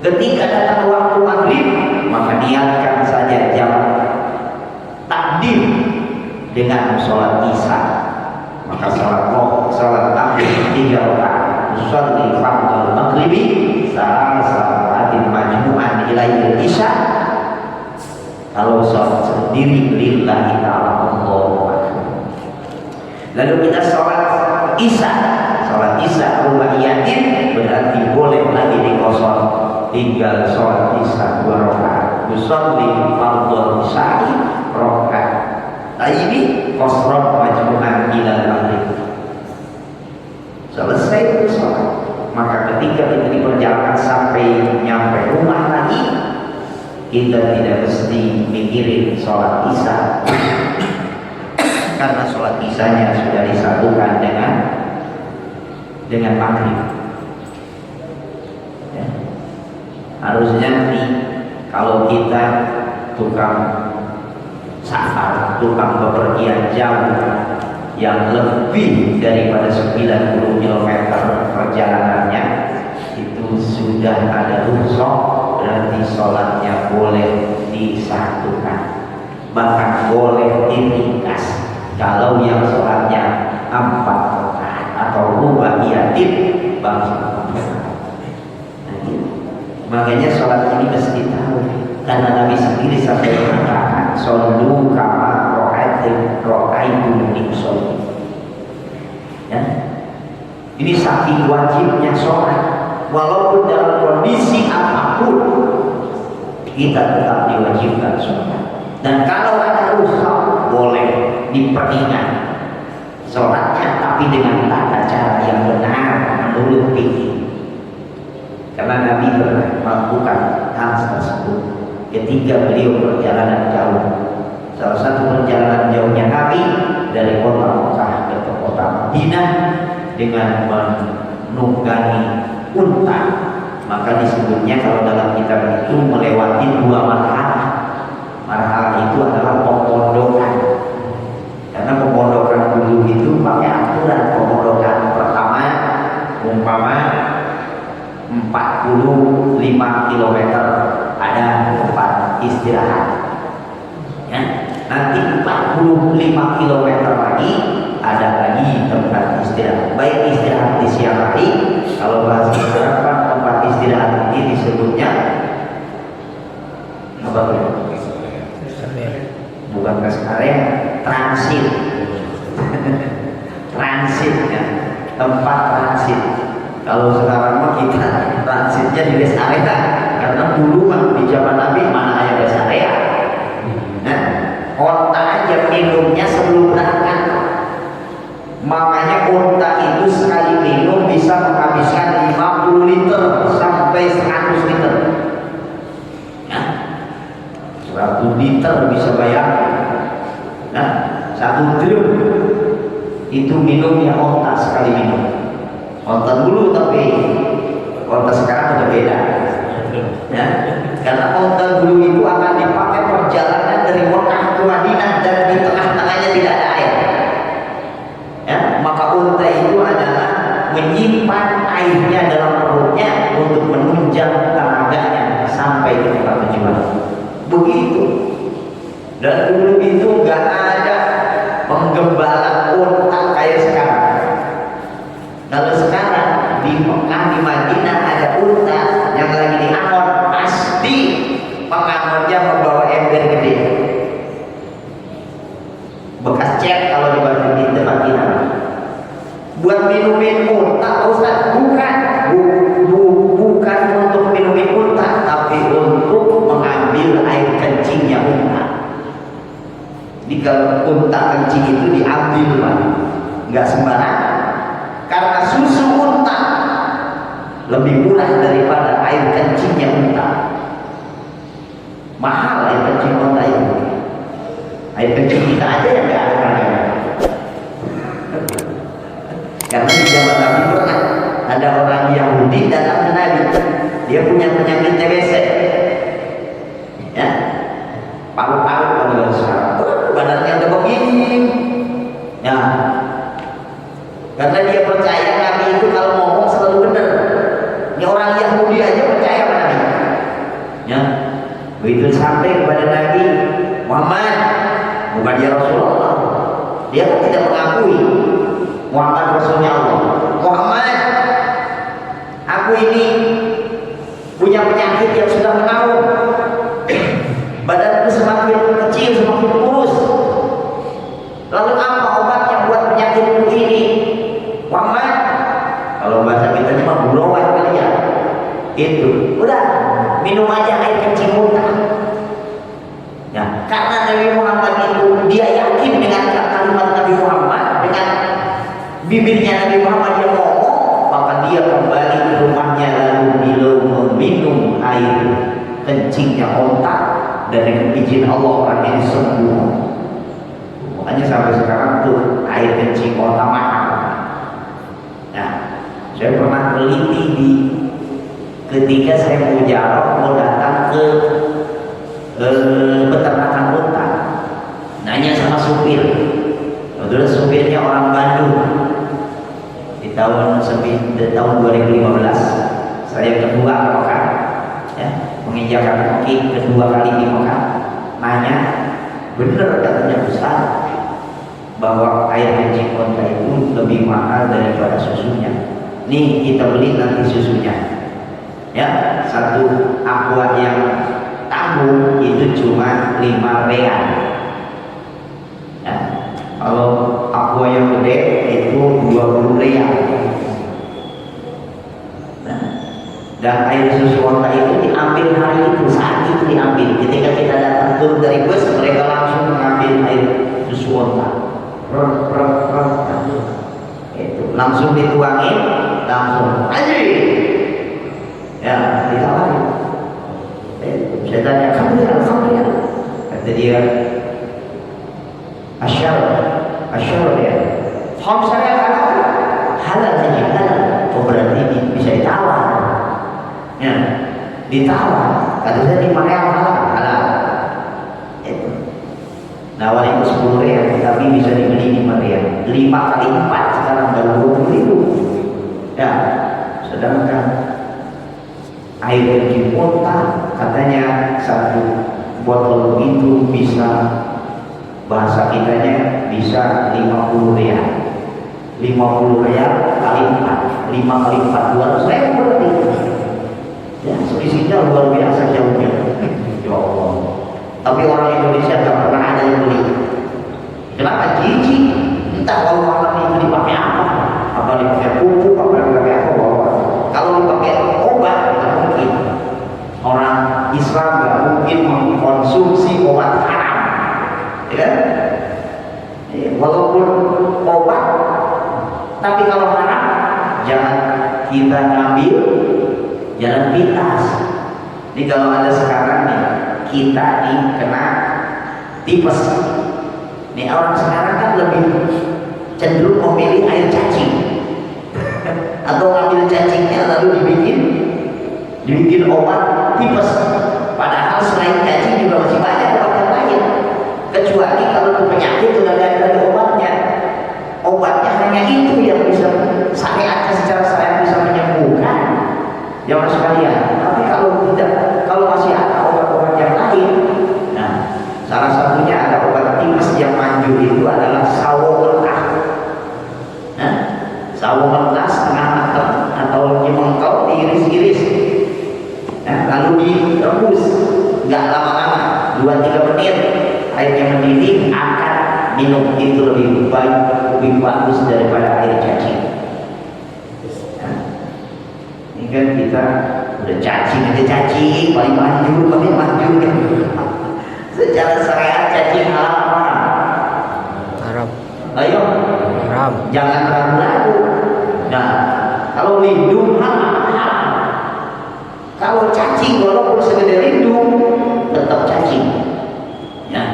Ketika datang waktu maghrib, maka niatkan saja jam takdim dengan sholat isya. Maka sholat takdim 3 rakaat. Usolli fardhu maghribi salaatin majmu'an ilaihil isya. Kalau sholat sendiri lillahi ta'ala, Allahu Akbar. Lalu kita sholat isya rubaiyatin, berarti boleh lagi dikosor, tinggal sholat isya 2 rakaat. Usolli fardhu isya'i rakaat ini qasran majmu'an ila maghrib. Selesai itu sholat, maka ketika kita di perjalanan sampai nyampe rumah lagi, kita tidak mesti mikirin sholat isya karena sholat isyanya sudah disatukan dengan maghrib ya. Harusnya nih, kalau kita tukang safar, tukang bepergian jauh yang lebih daripada 90 km perjalanannya, itu sudah ada rukhsah, berarti sholatnya boleh disatukan, bahkan boleh diringkas. Kalau yang sholatnya 4 rakaat atau rubaiyatin bangsa. Makanya sholat ini mesti tahu, karena Nabi sendiri sampai mengatakan shollu kama ra'aitumuni usolli. Ya, ini saking wajibnya sholat, walaupun dalam kondisi apapun kita tetap diwajibkan sholat. Dan kalau ada rusak boleh diperingat sholatnya, tapi dengan tata cara yang benar menurut fikih. Karena Nabi pernah melakukan hal tersebut ketika beliau perjalanan jauh. Salah satu perjalanan jauhnya Nabi dari kota Mekah ke kota Madinah dengan menunggangi unta. Maka disebutnya kalau dalam kitab itu melewati 2 marhalah. Marhalah itu adalah pemondokan. Karena pemondokan dulu itu pakai aturan. Pemondokan pertama umpama 45 km ada tempat istirahat. Ya, nanti 45 km lagi ada lagi tempat istirahat. Baik istirahat di siang hari, kalau bahasa sekarang tempat istirahat ini disebutnya apa tuh? Bukan rest area, transit. Transit ya, tempat transit. Kalau sekarang mah kita transitnya di rest area, karena dulu mah di zaman Nabi mana ada rest area. Nah, onta aja minumnya sebelum berangkat. Makanya onta itu sekali minum bisa menghabiskan 50 liter sampai 100 liter. Nah, 100 liter bisa bayangkan. Nah, 1 drum itu minumnya onta sekali minum. Onta dulu, tapi onta sekarang udah beda. Ya, karena onta dulu itu akan dipakai perjalanan dari Mekah ke Madinah dan di tengah-tengahnya tidak ada air. Ya, maka onta itu adalah menyimpan airnya dalam perutnya untuk menunjang tenaganya sampai ke tempat tujuan. Begitu. Dan dulu itu nggak ada penggembala onta kayak sekarang. Kalau sekarang di Mekah, di Madinah ada unta yang lagi diangon, pasti pengangonnya membawa ember gede, bekas cat kalau di tempat kita. Buat minumin unta, Ustaz? Bukan, bukan untuk minumin unta, tapi untuk mengambil air kencingnya unta. Jadi kalau unta kencing itu diambil, Pak, nggak sembarangan. Karena susu unta lebih murah daripada air kencingnya unta. Mahal air kencing unta itu. Air kencing kita aja yang gak ada harganya. Karena di zaman Nabi pernah ada orang Yahudi datang ke Nabi. Dia punya penyakit TBC. Ya, paru-paru kalau sekarang. Badannya udah begini. Ya. Karena dia percaya Nabi itu kalau ngomong selalu benar. Ini orang Yahudi aja percaya pada Nabi. Ya, begitu sampai kepada Nabi Muhammad, bukan dia Rasulullah. Dia kan tidak mengakui Muhammad Rasulnya Allah. Muhammad, aku ini punya penyakit yang sudah menaun. Badanku semakin kecil, semakin kurus. Lalu apa obat yang buat penyakitku ini? Muhammad, kalau bahasa kita cuma burowan kali ya, itu udah minum aja air kencing unta. Ya, karena Nabi Muhammad itu dia yakin dengan kalimat Nabi Muhammad, dengan bibirnya Nabi Muhammad yang ngomong, maka dia kembali ke rumahnya lalu beliau meminum air kencingnya unta dan dengan izin Allah orang ini sembuh. Makanya sampai sekarang tuh air kencing unta mahal. Saya pernah teliti ketika saya mau jarok, mau datang ke peternakan unta, nanya sama supir. Kebetulan supirnya orang Bandung. Di tahun 2015 saya kedua ke Mekah, ya, menginjakan kaki kedua kali di Mekah. Nanya, bener katanya Ustaz, bahwa air kencing unta itu lebih mahal daripada susunya. Nih kita beli nanti susunya. Ya, satu aqua yang tabung itu cuma 5 real. Ya, kalau aqua yang gede itu 20 real. Nah, dan air susu unta itu diambil hari itu, saat itu diambil. Ketika kita datang turun dari bus, mereka langsung mengambil air susu unta. Itu langsung dituangin, langsung aja. Ya, ditawarin. Saya tanya, kamu ya? Kata dia, asyar ya. Hom saya halal saja, halal. Oh berarti bisa ditawar. Ya, ditawar. Kata saya 5 real halal. Nawarin 10 real, tapi bisa dibeli 5 real. 5 kali 4 sekarang baru 20.000. Ya, sedangkan air kencing unta katanya satu botol itu bisa, bahasa kitanya bisa 50 real. 50 real kali 4, 5 kali 4, 200 ribu berarti. Ya, selisihnya luar biasa jauhnya. Ya Allah. Tapi orang Indonesia gak pernah ada yang beli. Kenapa? Jijik. Entah kalau malam itu dipakai apa dipakai pupuk, apa dipakai apa bawa. Kalau dipakai obat, tidak mungkin. Orang Islam gak mungkin mengkonsumsi obat haram, ya kan? Walaupun obat, tapi kalau haram, jangan kita ngambil jalan pintas. Ini kalau ada sekarang nih, kita nih kena tipes. Nih orang sekarang kan lebih cenderung memilih air cacing atau ngambil cacingnya lalu dibikin obat tipes. Padahal selain cacing juga masih banyak obat yang lain. Kecuali kalau itu penyakit sudah ada obatnya. Obatnya hanya itu yang bisa syariatnya secara syariat bisa menyembuhkan. Jangan sekalian. Tapi kalau tidak, kalau masih ada obat-obat yang lain, nah salah satunya ada obat tipes yang manjur itu adalah sawo mentah. Nah, sawo mentah setengah matang atau jemengkau diiris-iris, nah, lalu direbus nggak lama-lama, 2-3 menit, airnya mendidih, angkat, minum. Itu lebih baik, lebih bagus daripada air cacing. Nah, ini kan kita udah cacing paling manjur kan. Secara syariat cacing halal apa? Haram. Ayo, Haram. jangan ragu-ragu. Nah, kalau lindung halal. Kalau cacing walaupun segede lindung tetap cacing. Ya,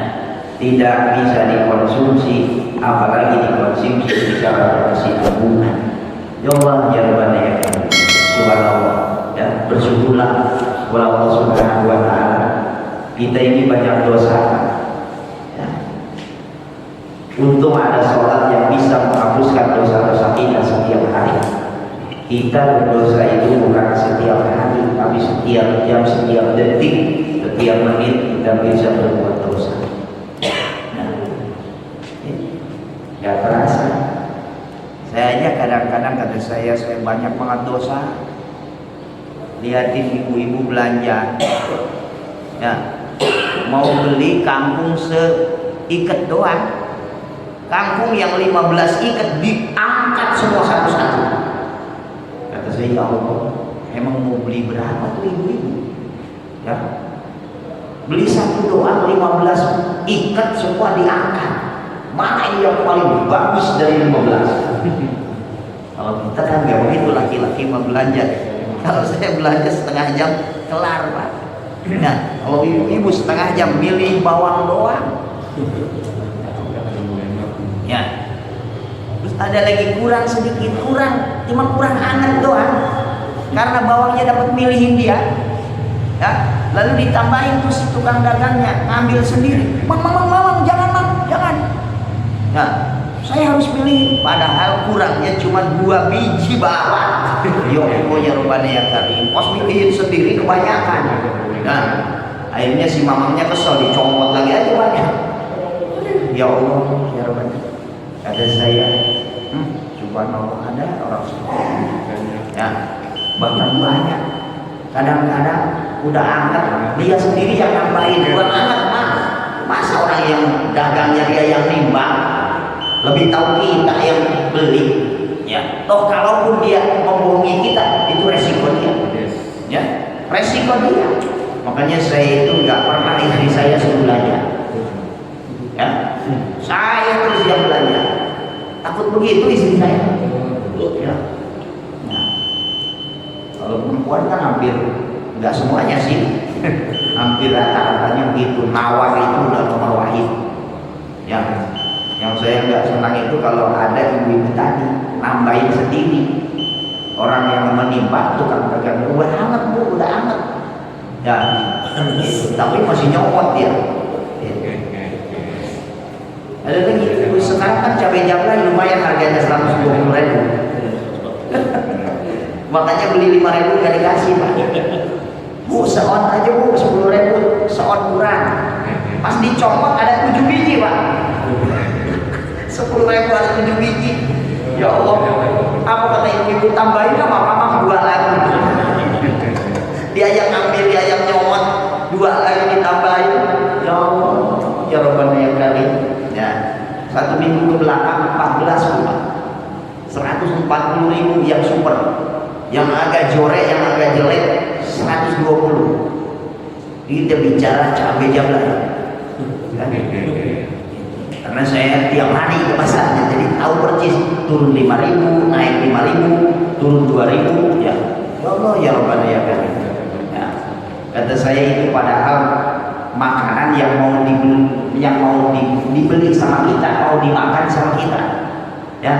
tidak bisa dikonsumsi, apalagi dikonsumsi secara kesinambungan. Ya Allah, ya Rabbana ya Karim. Subhanallah. Ya, bersyukurlah kepada Allah Subhanahu wa taala. Kita ini banyak dosa. Ya. Untung ada sholat yang bisa menghapuskan dosa-dosa kita setiap hari. Kita berdosa itu bukan setiap hari, tapi setiap jam, setiap detik, setiap menit kita bisa berbuat dosa. Nah, gak terasa. Saya aja kadang-kadang kata saya banyak banget dosa. Lihatin ibu-ibu belanja, ya, mau beli kangkung seikat doang. Kangkung yang 15 ikat diangkat semua satu-satu. Kata saya, ya Allah, emang mau beli berapa tuh ibu-ibu? Ya, beli satu doang 15 ikat semua diangkat. Mana yang paling bagus dari 15? Kalau kita kan gak begitu, laki-laki mau belanja. Kalau saya belanja setengah jam kelar, Pak. Nah, kalau ibu-ibu setengah jam milih bawang doang. Ya. Terus ada lagi kurang sedikit, cuma kurang anget doang. Karena bawangnya dapat milihin dia. Ya, lalu ditambahin tuh si tukang dagangnya ngambil sendiri. Mang, jangan. Nah, saya harus pilih, padahal kurangnya cuma 2 biji bawang. Yo, ya Rabbana ya Karim. Pas milihin sendiri kebanyakan. Nah, akhirnya si mamangnya kesel, dicomot lagi aja banyak. Ya Allah, ya Rabbana. Kata saya, subhanallah, ada orang ya, bahkan banyak. Kadang-kadang udah angkat, dia sendiri yang nambahin, bukan angkat mas. Masa orang yang dagangnya dia yang nimbang, lebih tahu kita yang beli. Ya, toh kalaupun dia membohongi kita, itu resiko dia. Ya, resiko dia. Makanya saya itu nggak pernah istri saya sebelahnya. Ya, saya terus yang belanja. Takut begitu istri saya. Ya. Nah, kalau perempuan kan hampir nggak semuanya sih, hampir rata-ratanya begitu. Nawar itu udah nomor wahid. Ya, yang saya nggak senang itu kalau ada ibu-ibu tadi nambahin sendiri. Orang yang menimpa tukang pegang, udah hangat bu, udah hangat. Ya, tapi masih nyopot dia. Ada lagi, sekarang kan cabai jablay lumayan harganya 120.000. Makanya beli 5.000 gak dikasih pak. Bu, seon aja bu, 10.000, seon kurang. Pas dicopot ada 7 biji pak. 10.000 ada 7 biji. Ya Allah, apa kata ibu tambahin sama mama 2 lagi. Dia yang ambil, dia yang nyomot, 2 lagi ditambahin. Ya Allah, ya Rabbana ya Karim. Ya, 1 minggu ke belakang 14 Pak. 140.000 yang super, yang agak jorek, yang agak jelek 120. Kita bicara cabai jablay. Karena saya tiap hari ke pasarnya, jadi tahu persis turun 5.000, naik 5.000, turun 2.000. Ya, ya Allah ya Rabbana ya Karim. Ya, kata saya itu padahal makanan yang mau dibeli sama kita, mau dimakan sama kita. Ya,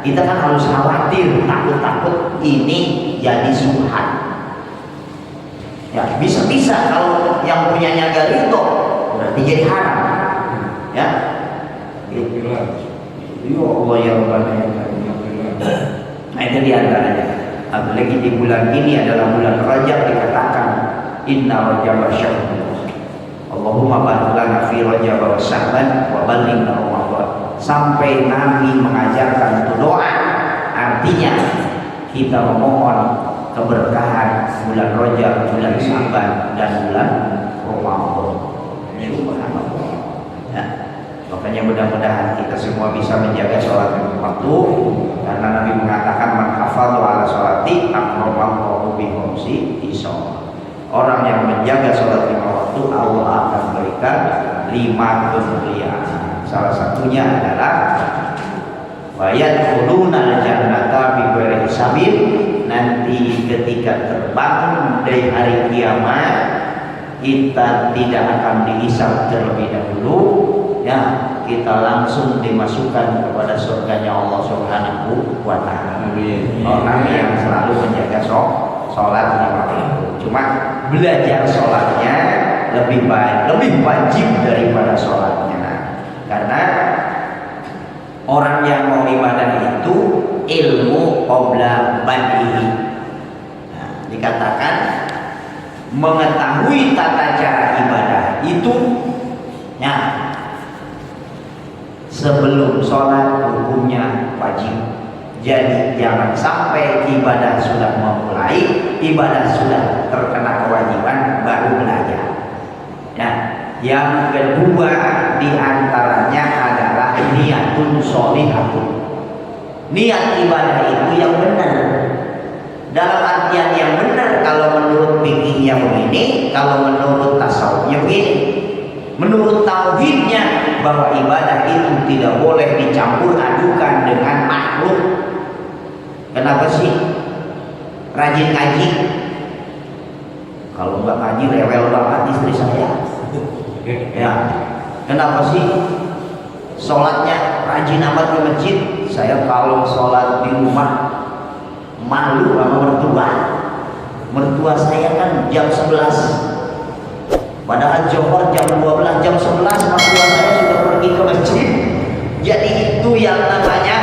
kita kan harus khawatir, takut ini jadi subhan. Ya, bisa-bisa kalau yang punyanya Garito berarti jadi haram. Ya. Ya Allah ya Rabbana ya Karim. Nah, itu diantaranya. Apalagi di bulan ini adalah bulan Rajab, dikatakan Inna Rajab syahrul. Allahumma barik lana fi Rajab wa Sya'ban wa ballighna Ramadan. Sampai Nabi mengajarkan itu doa, artinya kita memohon keberkahan bulan Rajab, bulan Sya'ban dan bulan Ramadan. Subhanallah. Ya. Makanya mudah-mudahan kita semua bisa menjaga sholat waktu, karena Nabi mengatakan man hafadha ala sholati akramallahu bi khamsi hisab. Orang yang menjaga sholat 5 waktu, Allah akan berikan 5 kemuliaan. Salah satunya adalah wa yadkhuluna al-jannata bighairi hisabin. Nanti ketika terbangun dari hari kiamat, kita tidak akan dihisab terlebih dahulu. Ya, kita langsung dimasukkan kepada surganya Allah Subhanahu wa ta'ala. Orang yang selalu menjaga sholat 5 waktu. Cuma belajar sholatnya lebih baik, lebih wajib daripada sholatnya. Karena orang yang mau ibadah itu ilmu qabla bad'ihi. Nah, dikatakan mengetahui tata cara ibadah itu ya, sebelum sholat hukumnya wajib. Jadi jangan sampai ibadah sudah memulai, ibadah sudah terkena kewajiban baru belajar. Ya, yang kedua diantaranya adalah niatun sholihatun. Niat ibadah itu yang benar. Dalam artian yang benar, kalau menurut fikihnya begini, kalau menurut tasawufnya begini. Menurut tauhidnya bahwa ibadah itu tidak boleh dicampur adukan dengan makhluk. Kenapa sih? Rajin ngaji. Kalau nggak ngaji rewel banget istri saya. Ya. Kenapa sih? Sholatnya rajin amat ke masjid. Saya kalau sholat di rumah malu sama mertua. Mertua saya kan jam 11. Padahal Johor jam 12, jam 11 mertua saya sudah pergi ke masjid. Jadi itu yang namanya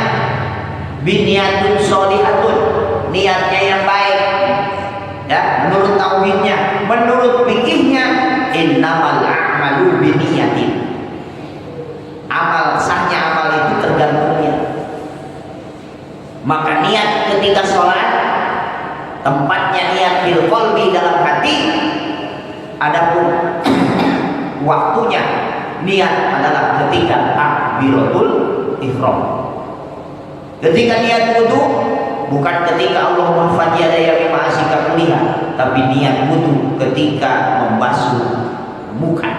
biniatun sholihatun, niatnya yang baik. Ya, menurut tauhidnya, menurut fikihnya, innamal a'malu biniyatin. Amal, sahnya amal itu tergantung niat. waktunya niat adalah ketika takbiratul ihram. Ketika niat wudu bukan ketika Allahumma fadiyadaya bima asika kuliah, tapi niat wudu ketika membasuh muka.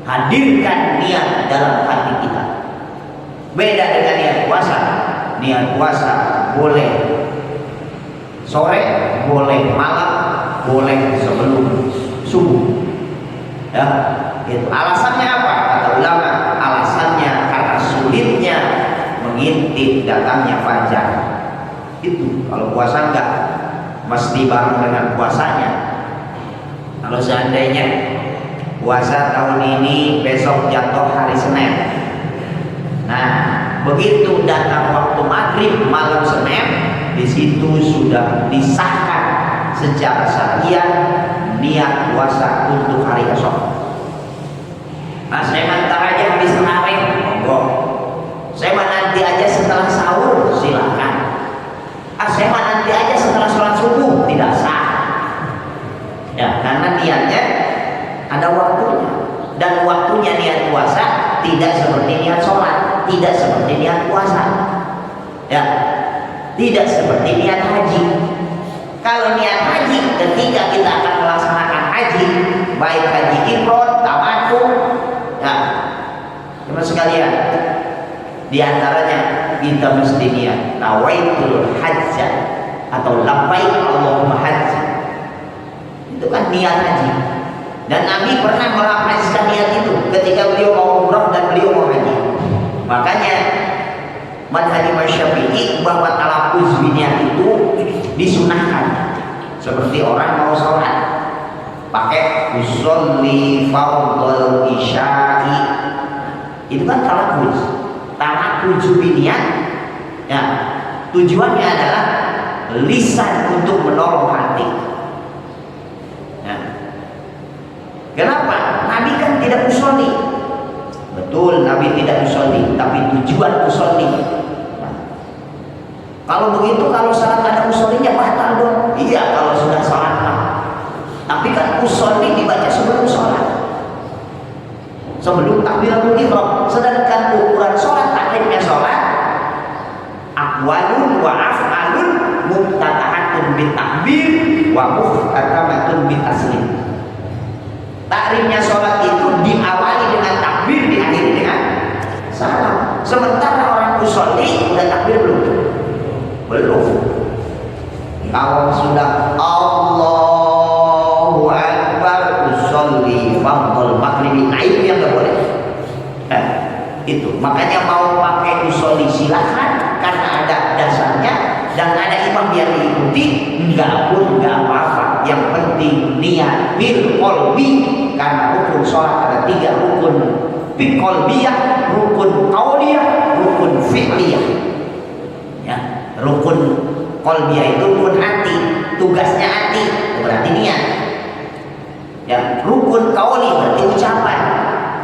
Hadirkan niat dalam hati kita. Beda dengan niat puasa. Niat puasa boleh sore, boleh malam, boleh sebelum subuh. Ya, itu alasannya apa? Kata ulama, alasannya karena sulitnya mengintip datangnya fajar. Itu kalau puasa enggak, mesti bareng dengan puasanya. Kalau seandainya puasa tahun ini besok jatuh hari Senin, nah begitu datang waktu maghrib malam Senin, di situ sudah disahkan secara syariah niat puasa untuk hari esok. Nah, saya mantar aja habis tarawih, monggo. Saya nanti aja setelah sahur, silakan. Saya nanti aja setelah sholat subuh, tidak sah. Ya, karena niatnya ada waktunya, dan waktunya niat puasa tidak seperti niat sholat, tidak seperti niat puasa. Ya, tidak seperti niat haji. Kalau niat haji, ketika kita akan melaksanakan haji, baik haji ifrad, tamattu, ya, teman sekalian, di antaranya kita mesti niat nawaitul hajjah atau labbaik Allahumma hajj. Itu kan niat haji. Dan Nabi pernah melafazkan niat itu ketika beliau mau umrah dan beliau mau haji. Makanya mazhab Imam Syafi'i bahwa talaffuz niat itu disunahkan. Seperti orang mau sholat pakai usolli fardhal isya'i, itu kan talaffuz niat. Ya, tujuannya adalah lisan untuk menolong hati. Ya. Kenapa? Nabi kan tidak usolli. Betul, Nabi tidak usolli, tapi tujuan usolli. Kalau begitu, kalau salat ada usollinya batal dong. Iya, kalau sudah salat. Tapi kan usolli dibaca sebelum salat, sebelum takbiratul ihram. Sedangkan ukuran salat, akhirnya salat aqwalun wa af'alun muftatahatun bitakbir wa muftatamatun bitaslim. Takrifnya salat itu diawali dengan takbir, diakhiri dengan salam. Sementara orang usolli udah takbir belum? Belum. Kalau sudah Allahu Akbar usolli fardhal maghribi, nah itu yang gak boleh. Itu makanya mau pakai usolli silakan, karena ada dasarnya dan ada imam yang diikuti, enggak pun enggak apa-apa. Yang penting niat bil qalbi, karena rukun sholat ada 3 rukun: bil qalbiyah, rukun qauliyah, rukun fi'liyah. Ya, rukun qalbiyah itu rukun hati, tugasnya hati, berarti niat. Ya, rukun qauli berarti ucapan.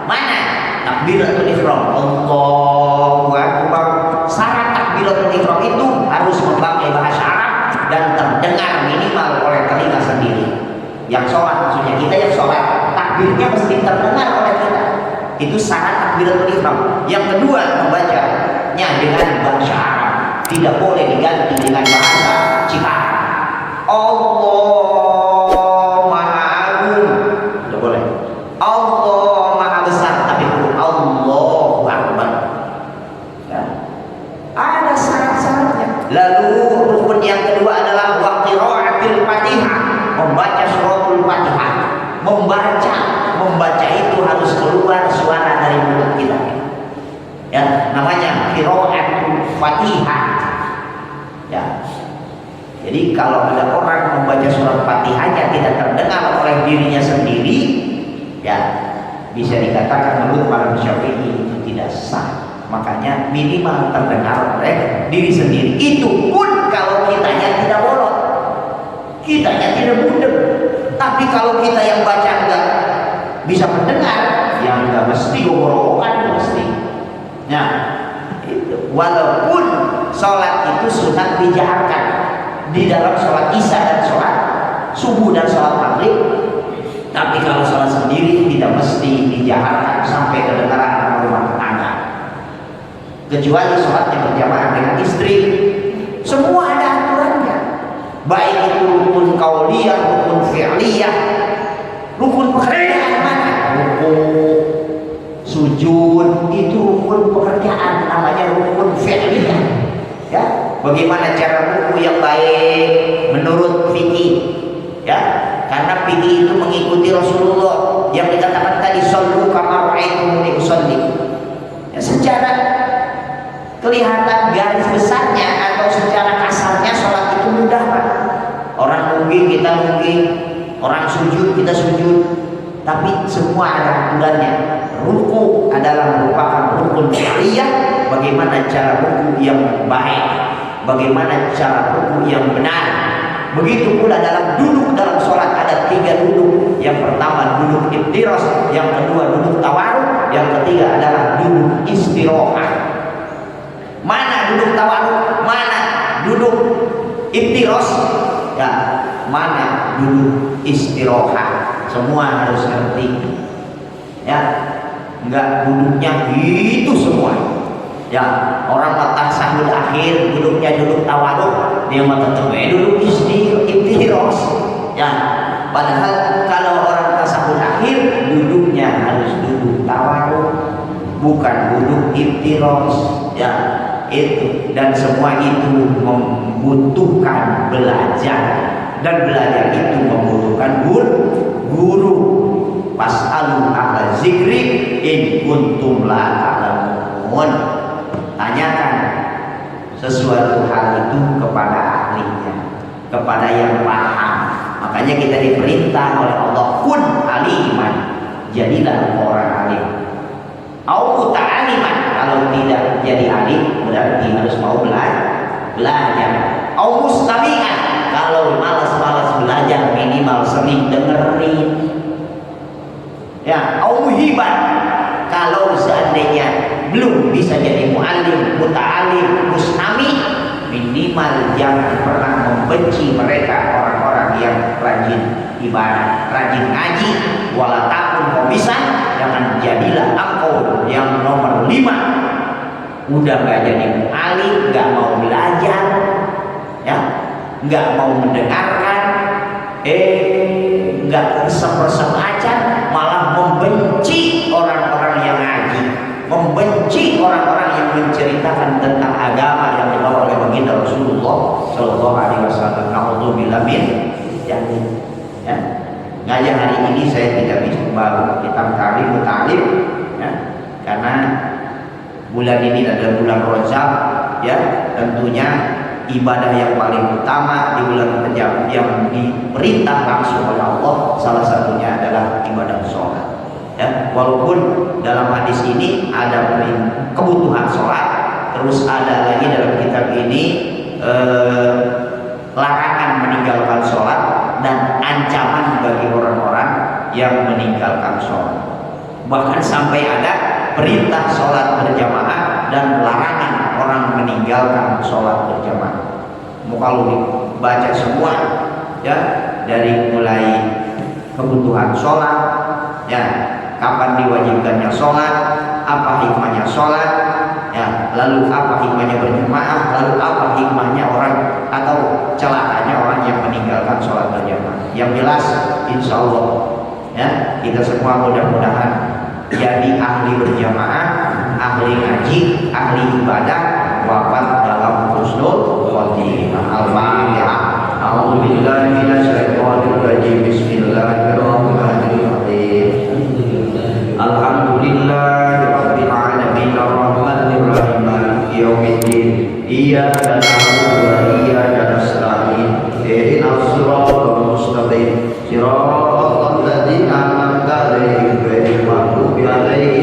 Mana? Takbiratul ihram, Allahu Akbar. Syarat takbiratul ihram itu harus memakai bahasa Arab dan terdengar minimal oleh telinga sendiri. Yang sholat, maksudnya kita yang sholat, takbirnya mesti terdengar oleh kita. Itu syarat takbiratul ihram. Yang kedua, membacanya dengan bahasa Arab. Tidak boleh diganti dengan bahasa Cina. Allah Maha Agung, tidak boleh. Allah Maha Besar, tapi itu Allahu Akbar. Ya. Ada syarat-syaratnya. Lalu rukun yang kedua adalah wa qira'atul Fatihah, membaca suratul Fatihah. Membaca itu harus keluar suara dari mulut kita. Ya, namanya qira'atul Fatihah. Ya. Jadi kalau ada orang membaca surat Fatihahnya tidak terdengar oleh dirinya sendiri, ya bisa dikatakan menurut para Syafi'i itu tidak sah. Makanya minimal terdengar oleh diri sendiri. Itu pun kalau kitanya tidak bolot, kitanya tidak budek. Tapi kalau kita yang baca enggak bisa mendengar, yang enggak mesti gogorokan mesti. Nah, itu walaupun sholat itu sunat dijaharkan di dalam sholat isya dan sholat subuh dan sholat maghrib, tapi kalau sholat sendiri tidak dijalankan sampai kedengaran rumah tangga. Kecuali sholatnya berjamaah dengan istri, semua ada aturannya. Baik itu rukun kauliyah, rukun fi'liyah, rukun pekerjaan mana? Rukun sujud itu rukun pekerjaan, namanya rukun fi'liyah. Ya, bagaimana cara ruku yang baik menurut fikih? Ya, karena fikih itu mengikuti Rasulullah yang dikatakan tadi sallu kama ra'aitumuni usolli. Ya, secara kelihatan garis besarnya atau secara kasarnya sholat itu mudah, Pak. Orang mungkin kita mungkin, orang sujud kita sujud, tapi semua ada aturannya. Ruku adalah merupakan rukun fi'liyah, bagaimana cara ruku yang baik, bagaimana cara ruku yang benar. Begitu pula dalam duduk dalam sholat ada 3 duduk. Yang pertama duduk iftiros, yang kedua duduk tawarruk, yang ketiga adalah duduk istirahat. Mana duduk tawarruk, mana duduk iftiros, ya, mana duduk istirahat. Semua harus ngerti. Ya, enggak duduknya itu semua. Ya, orang tasyahud akhir duduknya duduk tawarruk, dia mah tetap duduk iftiros. Ya, padahal kalau orang tasyahud akhir duduknya harus duduk tawarruk, bukan duduk iftiros. Ya, itu, dan semua itu membutuhkan belajar, dan belajar itu membutuhkan guru. Fas'alu ahla zikri in kuntum la ta'lamun. Tanyakan sesuatu hal itu kepada ahlinya, kepada yang paham. Makanya kita diperintah oleh Allah, kun aliman, jadilah orang alim. Au ta'aliman, kalau tidak jadi alim berarti harus mau belajar. Au mustami'an, kalau malas-malas belajar minimal sering dengerin. Ya, au muhiban, kalau seandainya belum bisa jadi muallim, muta'alim, mustami, minimal jangan pernah membenci mereka orang-orang yang rajin ibadah, rajin ngaji, wala takun khomisan, jangan jadilah engkau yang nomor 5. Udah gak jadi muallim, gak mau belajar, ya, gak mau mendengarkan, gak resep-resep aja, malah membenci orang-orang yang ngaji, membenci orang-orang yang menceritakan tentang agama yang dibawa oleh baginda Rasulullah Shallallahu Alaihi Wasallam. Naudzubillah min dzalik. Ya, ngaji hari ini saya tidak bisa baru kita mutalim, ya, karena bulan ini adalah bulan Rajab, ya, tentunya ibadah yang paling utama di bulan Rajab yang diperintah langsung oleh Allah salah satunya adalah ibadah sholat. Ya, walaupun dalam hadis ini ada kebutuhan sholat, terus ada lagi dalam kitab ini larangan meninggalkan sholat dan ancaman bagi orang-orang yang meninggalkan sholat. Bahkan sampai ada perintah sholat berjamaah dan larangan orang meninggalkan sholat berjamaah. Kalau dibaca semua, ya, dari mulai kebutuhan sholat, ya, kapan diwajibkannya sholat, apa hikmahnya sholat, ya, lalu apa hikmahnya berjamaah, lalu apa hikmahnya orang atau celakanya orang yang meninggalkan sholat berjamaah. Yang jelas, insya Allah, ya, kita semua mudah-mudahan jadi ahli berjamaah, ahli ngaji, ahli ibadah, wafat dalam husnul khotimah. Al-Fatihah. A'udzubillahi minasyaitonir rajim. Bismillahirrahmanirrahim. Alhamdulillahirabbil alamin arrahmanir rahim maliki yaumiddin. Iyyaka na'budu wa iyyaka nasta'in. Ihdinas siratal mustaqim. Siratal ladzina an'amta 'alaihim ghairil maghdubi 'alaihim